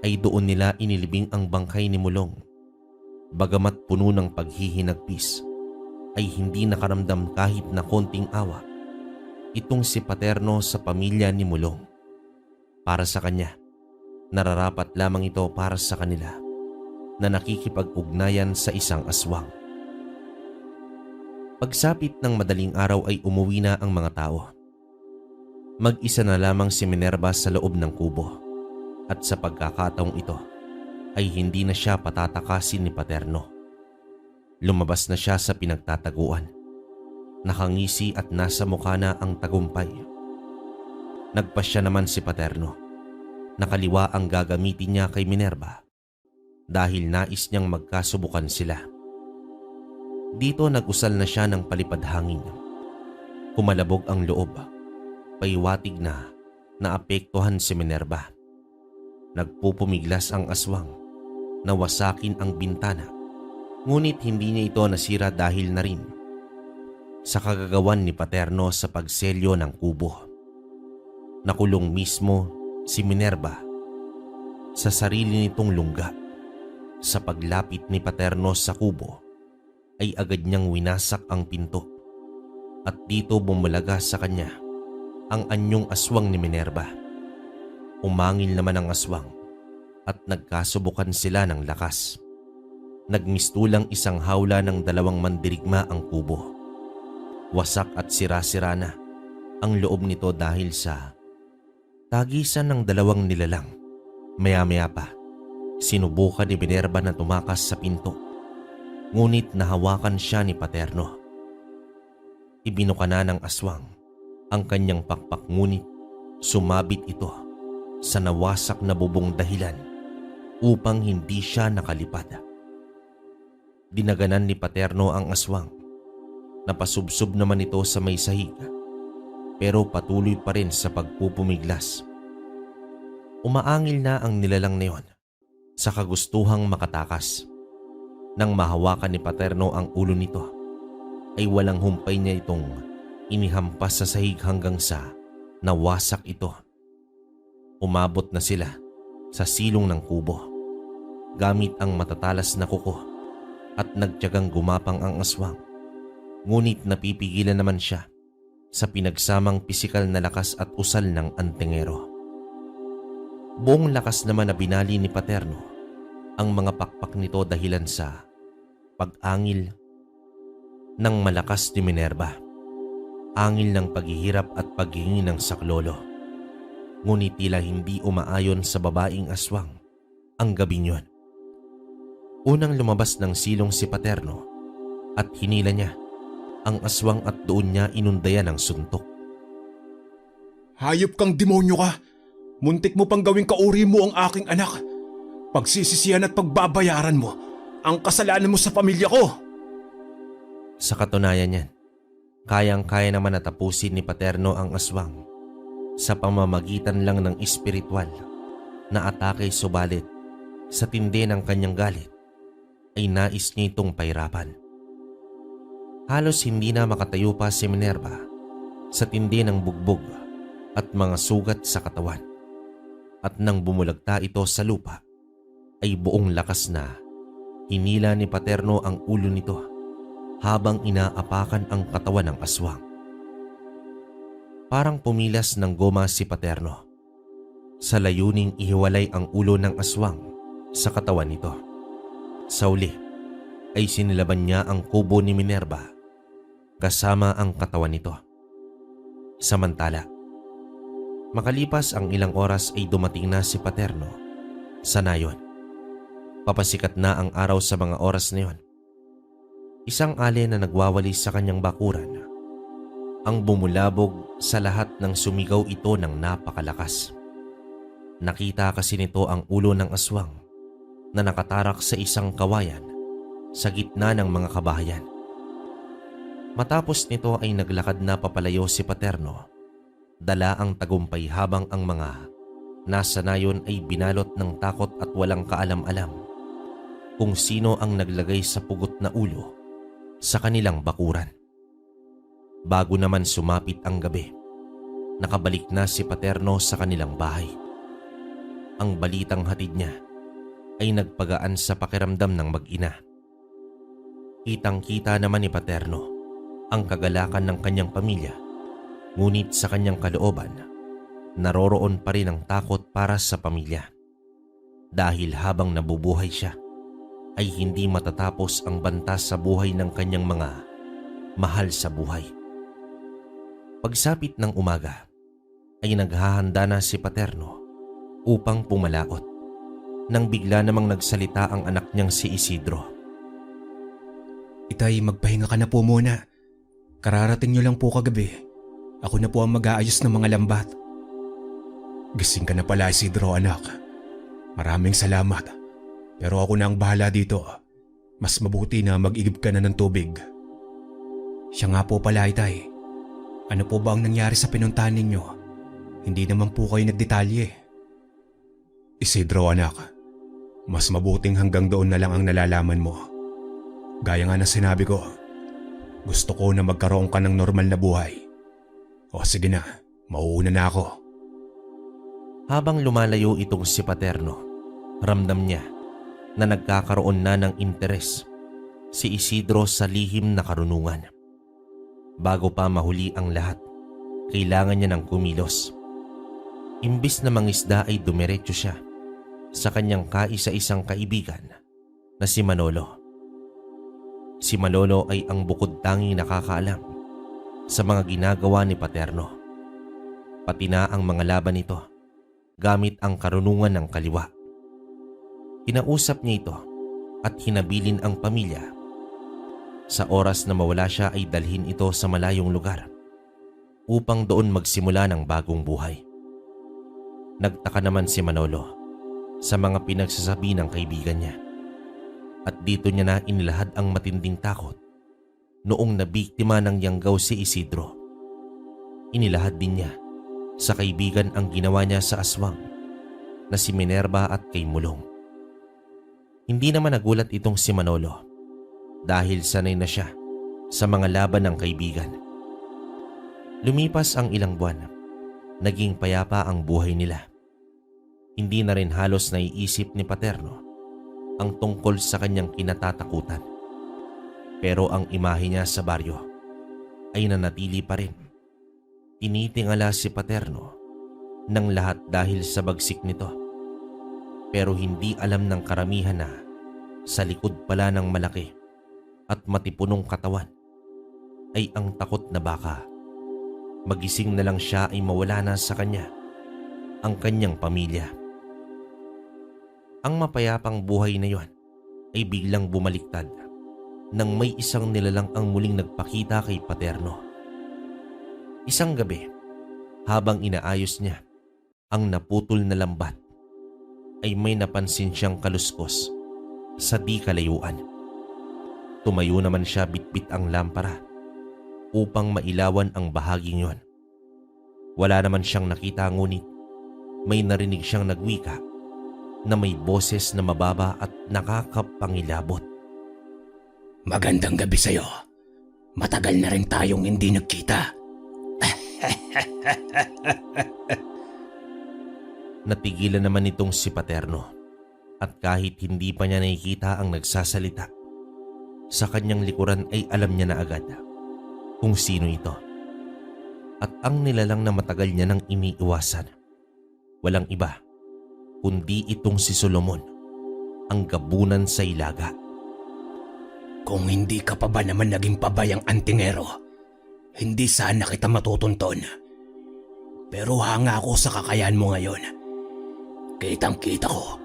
ay doon nila inilibing ang bangkay ni Mulong. Bagamat puno ng paghihinagpis ay hindi nakaramdam kahit na konting awa itong si Paterno sa pamilya ni Mulong. Para sa kanya, nararapat lamang ito para sa kanila na nakikipag-ugnayan sa isang aswang. Pagsapit ng madaling araw ay umuwi na ang mga tao. Mag-isa na lamang si Minerva sa loob ng kubo at sa pagkakataong ito ay hindi na siya patatakasin ni Paterno. Lumabas na siya sa pinagtataguan. Nakangisi at nasa mukha na ang tagumpay. Nagpasya naman si Paterno. Nakaliwa ang gagamitin niya kay Minerva dahil nais niyang magkasubukan sila. Dito nag-usal na siya ng palipad hangin. Kumalabog ang loob. Paiwatig na naapektuhan si Minerva. Nagpupumiglas ang aswang. Nawasakin ang bintana. Ngunit hindi niya ito nasira dahil na rin sa kagagawan ni Paterno sa pagselyo ng kubo. Nakulong mismo si Minerva sa sarili nitong lungga. Sa paglapit ni Paterno sa kubo ay agad niyang winasak ang pinto at dito bumulaga sa kanya ang anyong aswang ni Minerva. Umangil naman ang aswang at nagkasubukan sila ng lakas. Nagmistulang isang hawla ng dalawang mandirigma ang kubo. Wasak at sira-sira na ang loob nito dahil sa tagisan ng dalawang nilalang. Maya-maya pa, sinubukan ni Minerva na tumakas sa pinto. Ngunit nahawakan siya ni Paterno. Ibinuka na ng aswang ang kanyang pakpak ngunit sumabit ito sa nawasak na bubong dahilan upang hindi siya nakalipad. Dinaganan ni Paterno ang aswang. Napasubsob naman ito sa may sahig pero patuloy pa rin sa pagpupumiglas. Umaangil na ang nilalang neon sa kagustuhang makatakas. Nang mahawakan ni Paterno ang ulo nito, ay walang humpay niya itong inihampas sa sahig hanggang sa nawasak ito. Umabot na sila sa silong ng kubo gamit ang matatalas na kuko at nagtiyagang gumapang ang aswang. Ngunit napipigilan naman siya sa pinagsamang pisikal na lakas at usal ng antingero. Buong lakas naman na binali ni Paterno ang mga pakpak nito dahilan sa pag-angil ng malakas ni Minerva. Angil ng paghihirap at paghingi ng saklolo. Ngunit tila hindi umaayon sa babaeng aswang ang gabing yun. Unang lumabas ng silong si Paterno at hinila niya ang aswang at doon niya inundayan ng suntok. Hayop kang demonyo ka! Muntik mo pang gawing kauri mo ang aking anak! Pagsisisihan at pagbabayaran mo ang kasalanan mo sa pamilya ko! Sa katunayan niyan, kayang-kaya naman natapusin ni Paterno ang aswang sa pamamagitan lang ng espiritual na atake, subalit sa tindi ng kanyang galit ay nais niya itong pahirapan. Halos hindi na makatayo pa si Minerva sa tindi ng bugbog at mga sugat sa katawan. At nang bumulagta ito sa lupa, ay buong lakas na hinila ni Paterno ang ulo nito habang inaapakan ang katawan ng aswang. Parang pumilas ng goma si Paterno sa layuning ihiwalay ang ulo ng aswang sa katawan nito. Sa uli ay sinilaban niya ang kubo ni Minerva kasama ang katawan nito. Samantala, makalipas ang ilang oras ay dumating na si Paterno sa nayon. Papasikat na ang araw sa mga oras na yon. Isang alien na nagwawalis sa kanyang bakuran ang bumulabog sa lahat ng sumigaw ito ng napakalakas. Nakita kasi nito ang ulo ng aswang na nakatarak sa isang kawayan sa gitna ng mga kabahayan. Matapos nito ay naglakad na papalayo si Paterno. Dala ang tagumpay habang ang mga nasa nayon ay binalot ng takot at walang kaalam-alam kung sino ang naglagay sa pugot na ulo sa kanilang bakuran. Bago naman sumapit ang gabi, nakabalik na si Paterno sa kanilang bahay. Ang balitang hatid niya ay nagpagaan sa pakiramdam ng mag-ina. Kitang-kita naman ni Paterno ang kagalakan ng kanyang pamilya, ngunit sa kanyang kalooban, naroroon pa rin ang takot para sa pamilya. Dahil habang nabubuhay siya, ay hindi matatapos ang banta sa buhay ng kanyang mga mahal sa buhay. Pagsapit ng umaga ay naghahanda na si Paterno upang pumalaot nang bigla namang nagsalita ang anak niyang si Isidro. Itay, magpahinga ka na po muna. Kararating niyo lang po kagabi. Ako na po ang mag-aayos ng mga lambat. Gising ka na pala, Isidro, anak. Maraming salamat. Pero ako na ang bahala dito. Mas mabuti na mag-igib ka na ng tubig. Siya nga po pala, Itay. Ano po ba ang nangyari sa pinuntahan ninyo? Hindi naman po kayo nagdetalye. Isidro, anak. Mas mabuting hanggang doon na lang ang nalalaman mo. Gaya nga ng sinabi ko, gusto ko na magkaroon ka ng normal na buhay. O sige na, mauuna na ako. Habang lumalayo itong si Paterno, ramdam niya na nagkakaroon na ng interes si Isidro sa lihim na karunungan. Bago pa mahuli ang lahat, kailangan niya ng kumilos. Imbis na mangisda ay dumiretso siya sa kanyang kaisa-isang kaibigan na si Manolo. Si Manolo ay ang bukod-tanging nakakaalam sa mga ginagawa ni Paterno, pati na ang mga laban nito gamit ang karunungan ng kaliwa. Kinausap niya ito at hinabilin ang pamilya. Sa oras na mawala siya ay dalhin ito sa malayong lugar upang doon magsimula ng bagong buhay. Nagtaka naman si Manolo sa mga pinagsasabi ng kaibigan niya at dito niya na inilahad ang matinding takot noong nabiktima ng yanggaw si Isidro. Inilahad din niya sa kaibigan ang ginawa niya sa aswang na si Minerva at kay Mulong. Hindi naman nagulat itong si Manolo dahil sanay na siya sa mga laban ng kaibigan. Lumipas ang ilang buwan, naging payapa ang buhay nila. Hindi na rin halos naiisip ni Paterno ang tungkol sa kanyang kinatatakutan. Pero ang imahe niya sa baryo ay nanatili pa rin. Tinitingala si Paterno ng lahat dahil sa bagsik nito. Pero hindi alam ng karamihan na sa likod pala ng malaki at matipunong katawan ay ang takot na baka magising na lang siya ay mawala na sa kanya ang kanyang pamilya. Ang mapayapang buhay na yon ay biglang bumaliktad nang may isang nilalang ang muling nagpakita kay Paterno. Isang gabi, habang inaayos niya ang naputol na lambat, ay may napansin siyang kaluskos sa di kalayuan. Tumayo naman siya bitbit ang lampara upang mailawan ang bahaging yon. Wala naman siyang nakita ngunit may narinig siyang nagwika na may boses na mababa at nakakapangilabot. Magandang gabi sa'yo. Matagal na rin tayong hindi nagkita. Natigilan naman itong si Paterno at kahit hindi pa niya nakikita ang nagsasalita, sa kanyang likuran ay alam niya na agad kung sino ito. At ang nilalang na matagal niya nang iniiwasan, walang iba kundi itong si Solomon, ang gabunan sa Ilaga. Kung hindi ka pa ba naman naging pabayang antingero, hindi sana kita matutunton. Pero hanga ako sa kakayahan mo ngayon. Kitang-kita ko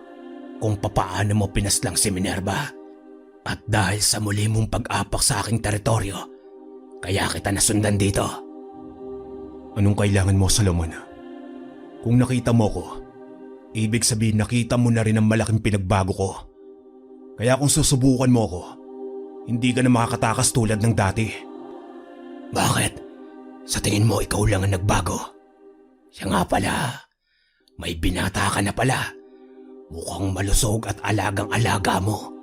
kung papaano mo pinaslang si Minerva. At dahil sa muli mong pag-apak sa aking teritoryo, kaya kita nasundan dito. Anong kailangan mo, Solomon? Kung nakita mo ko, ibig sabihin nakita mo na rin ang malaking pinagbago ko. Kaya kung susubukan mo ko, hindi ka na makakatakas tulad ng dati. Bakit? Sa tingin mo ikaw lang ang nagbago? Siya nga pala, may binata ka na pala. Mukhang malusog at alagang-alaga mo.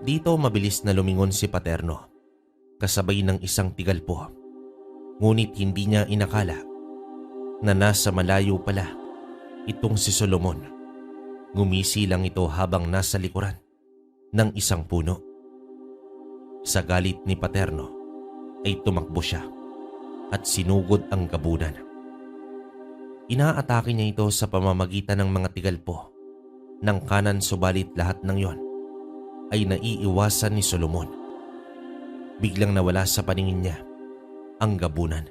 Dito mabilis na lumingon si Paterno, kasabay ng isang tigalpo. Ngunit hindi niya inakala na nasa malayo pala itong si Solomon. Ngumisi lang ito habang nasa likuran ng isang puno. Sa galit ni Paterno ay tumakbo siya at sinugod ang gabunan. Inaatake niya ito sa pamamagitan ng mga tigalpo ng kanan, subalit lahat ng yon ay naiiwasan ni Solomon. Biglang nawala sa paningin niya ang gabunan.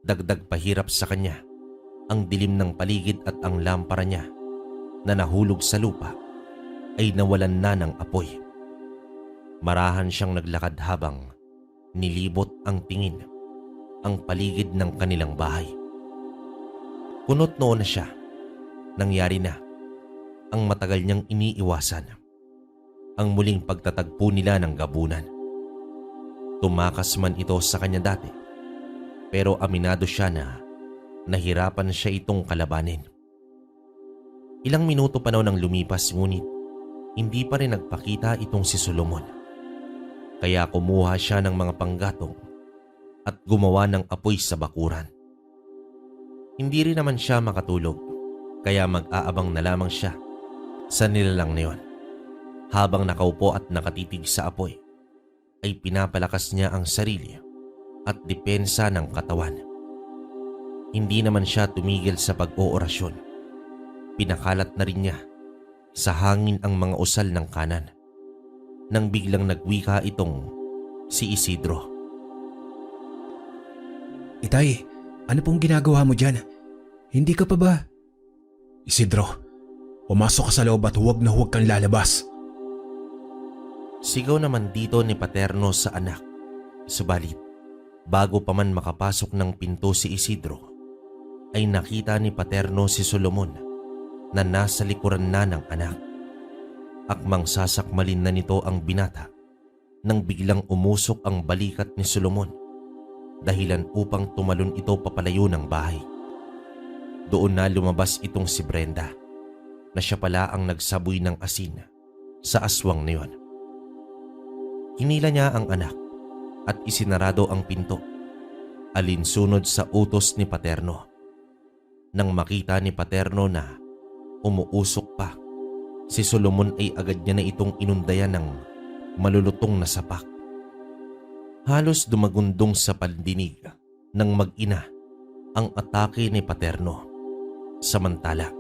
Dagdag pahirap sa kanya ang dilim ng paligid at ang lampara niya na nahulog sa lupa ay nawalan na ng apoy. Marahan siyang naglakad habang nilibot ang tingin ang paligid ng kanilang bahay. Kunot noon na siya. Nangyari na ang matagal niyang iniiwasan, ang muling pagtatagpo nila ng gabunan. Tumakas man ito sa kanya dati, pero aminado siya na nahirapan siya itong kalabanin. Ilang minuto pa nang lumipas ngunit hindi pa rin nagpakita itong si Solomon. Kaya kumuha siya ng mga panggatong at gumawa ng apoy sa bakuran. Hindi rin naman siya makatulog, kaya mag-aabang na lamang siya sa nilalang na yun. Habang nakaupo at nakatitig sa apoy, ay pinapalakas niya ang sarili at depensa ng katawan. Hindi naman siya tumigil sa pag-oorasyon. Pinakalat na rin niya sa hangin ang mga usal ng kanan nang biglang nagwika itong si Isidro. Itay, ano pong ginagawa mo dyan? Hindi ka pa ba? Isidro, pumasok ka sa loob at huwag na huwag kang lalabas. Sigaw naman dito ni Paterno sa anak. Subalit, bago pa man makapasok ng pinto si Isidro, ay nakita ni Paterno si Solomon na nasa likuran na ng anak. Akmang sasakmalin na nito ang binata nang biglang umusok ang balikat ni Solomon, dahilan upang tumalon ito papalayo ng bahay. Doon na lumabas itong si Brenda na siya pala ang nagsaboy ng asin sa aswang na yun. Hinila niya ang anak at isinarado ang pinto, alinsunod sa utos ni Paterno. Nang makita ni Paterno na umuusok pa, si Solomon ay agad niya na itong inundayan ng malulutong na sapak. Halos dumagundong sa pandinig ng mag-ina ang atake ni Paterno. Samantala,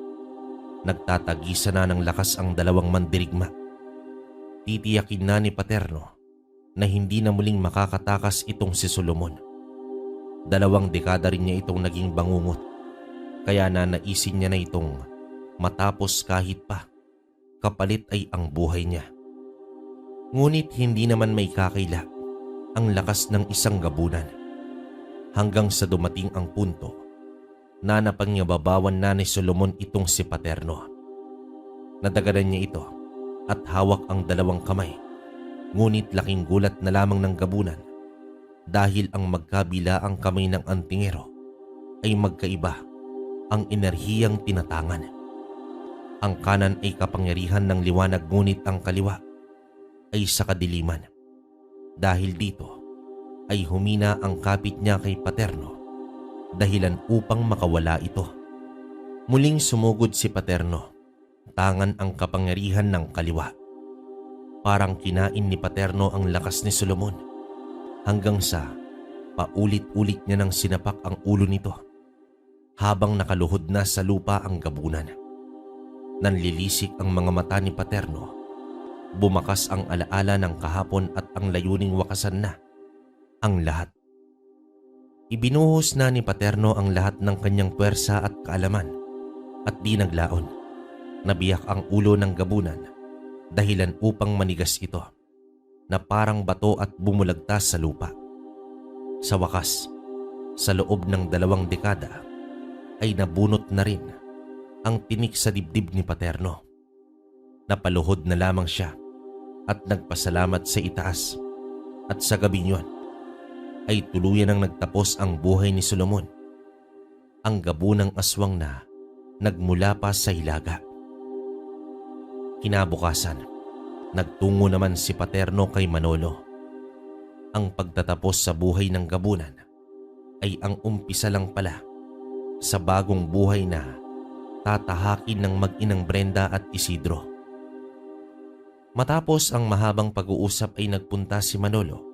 nagtatagisa na ng lakas ang dalawang mandirigma. Titiyakin na ni Paterno na hindi na muling makakatakas itong si Solomon. 2 dekada rin niya itong naging bangungot, kaya nanaisin niya na itong matapos kahit pa kapalit ay ang buhay niya. Ngunit hindi naman may kakaila ang lakas ng isang gabunan, hanggang sa dumating ang punto na napangyababawan na ni Solomon itong si Paterno. Nadaganan niya ito at hawak ang 2 kamay, ngunit laking gulat na lamang ng gabunan dahil ang magkabila ang kamay ng antingero ay magkaiba ang enerhiyang tinatangan. Ang kanan ay kapangyarihan ng liwanag, ngunit ang kaliwa ay sa kadiliman. Dahil dito ay humina ang kapit niya kay Paterno, dahilan upang makawala ito. Muling sumugod si Paterno, tangan ang kapangyarihan ng kaliwa. Parang kinain ni Paterno ang lakas ni Solomon, hanggang sa paulit-ulit niya nang sinapak ang ulo nito habang nakaluhod na sa lupa ang gabunan. Nanlilisik ang mga mata ni Paterno. Bumakas ang alaala ng kahapon at ang layuning wakasan na ang lahat. Ibinuhos na ni Paterno ang lahat ng kanyang puwersa at kaalaman at di naglaon. Nabiyak ang ulo ng gabunan, dahilan upang manigas ito na parang bato at bumulagtas sa lupa. Sa wakas, sa loob ng 2 dekada ay nabunot na rin ang tinik sa dibdib ni Paterno. Napaluhod na lamang siya at nagpasalamat sa itaas, at sa gabi niyon ay tuluyan ang nagtapos ang buhay ni Solomon, ang gabunang aswang na nagmula pa sa hilaga. Kinabukasan, nagtungo naman si Paterno kay Manolo. Ang pagtatapos sa buhay ng gabunan ay ang umpisa lang pala sa bagong buhay na tatahakin ng mag-inang Brenda at Isidro. Matapos ang mahabang pag-uusap ay nagpunta si Manolo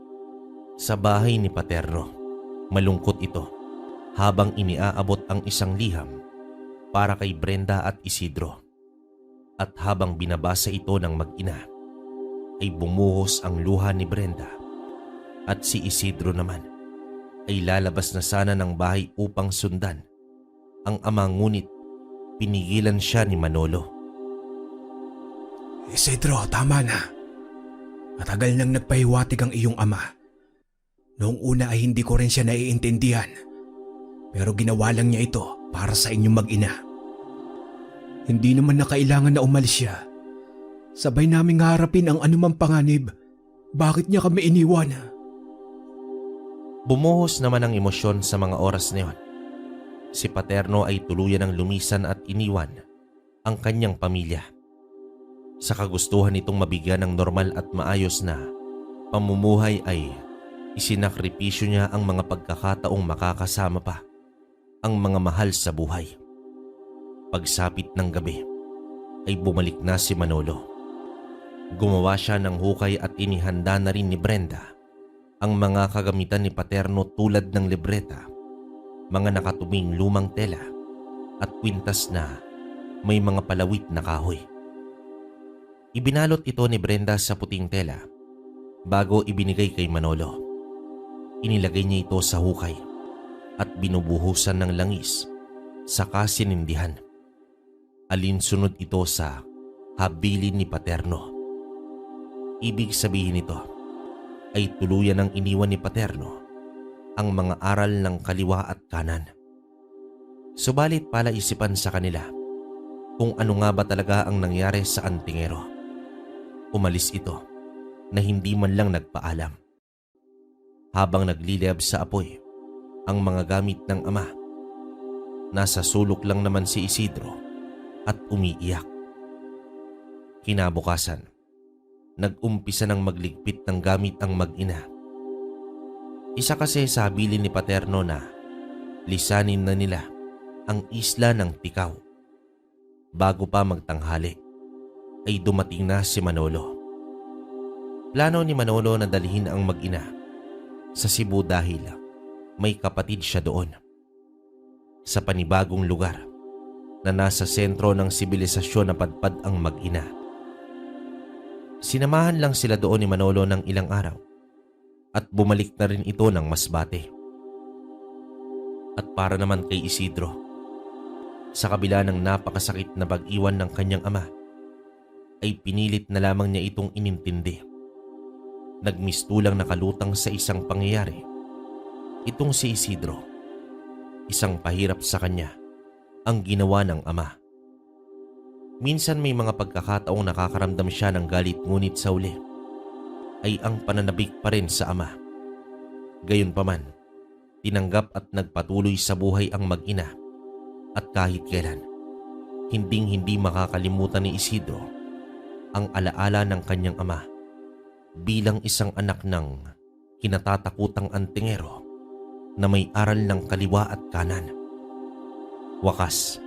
sa bahay ni Paterno. Malungkot ito habang iniaabot ang isang liham para kay Brenda at Isidro. At habang binabasa ito ng mag-ina, ay bumuhos ang luha ni Brenda at si Isidro naman ay lalabas na sana ng bahay upang sundan ang ama, ngunit pinigilan siya ni Manolo. Isidro, tama na. Matagal nang nagpahiwatig ang iyong ama. Noong una ay hindi ko rin siya naiintindihan. Pero ginawa lang niya ito para sa inyong mag-ina. Hindi naman na kailangan na umalis siya. Sabay naming harapin ang anumang panganib. Bakit niya kami iniwan? Bumuhos naman ang emosyon sa mga oras na yon. Si Paterno ay tuluyan ng lumisan at iniwan ang kanyang pamilya. Sa kagustuhan nitong mabigyan ng normal at maayos na pamumuhay ay isinakripisyo niya ang mga pagkakataong makakasama pa ang mga mahal sa buhay. Pagsapit ng gabi ay bumalik na si Manolo. Gumawa siya ng hukay at inihanda na rin ni Brenda ang mga kagamitan ni Paterno tulad ng libreta, mga nakatuming lumang tela at kwintas na may mga palawit na kahoy. Ibinalot ito ni Brenda sa puting tela bago ibinigay kay Manolo. Inilagay niya ito sa hukay at binubuhusan ng langis saka sinindihan. Alinsunod ito sa habilin ni Paterno. Ibig sabihin nito ay tuluyan ng iniwan ni Paterno ang mga aral ng kaliwa at kanan. Subalit palaisipan sa kanila kung ano nga ba talaga ang nangyari sa antingero. Umalis ito na hindi man lang nagpaalam. Habang nagliliyab sa apoy ang mga gamit ng ama, nasa sulok lang naman si Isidro at umiiyak. Kinabukasan, nag-umpisa ng magligpit ng gamit ang mag-ina. Isa kasi sa habilin ni Paterno na lisanin na nila ang isla ng Tikaw. Bago pa magtanghali ay dumating na si Manolo. Plano ni Manolo na dalhin ang mag-ina sa Cebu dahil may kapatid siya doon. Sa panibagong lugar na nasa sentro ng sibilisasyon na padpad ang mag-ina. Sinamahan lang sila doon ni Manolo ng ilang araw at bumalik na rin ito ng Masbate. At para naman kay Isidro, sa kabila ng napakasakit na pag-iwan ng kanyang ama, ay pinilit na lamang niya itong inintindi. Nagmistulang nakalutang sa isang pangyayari. Itong si Isidro, isang pahirap sa kanya ang ginawa ng ama. Minsan may mga pagkakataong nakakaramdam siya ng galit, ngunit sa uli ay ang pananabik pa rin sa ama. Gayunpaman, tinanggap at nagpatuloy sa buhay ang mag-ina at kahit kailan, hinding-hindi makakalimutan ni Isidro ang alaala ng kanyang ama bilang isang anak ng kinatatakutang antingero na may aral ng kaliwa at kanan. Wakas,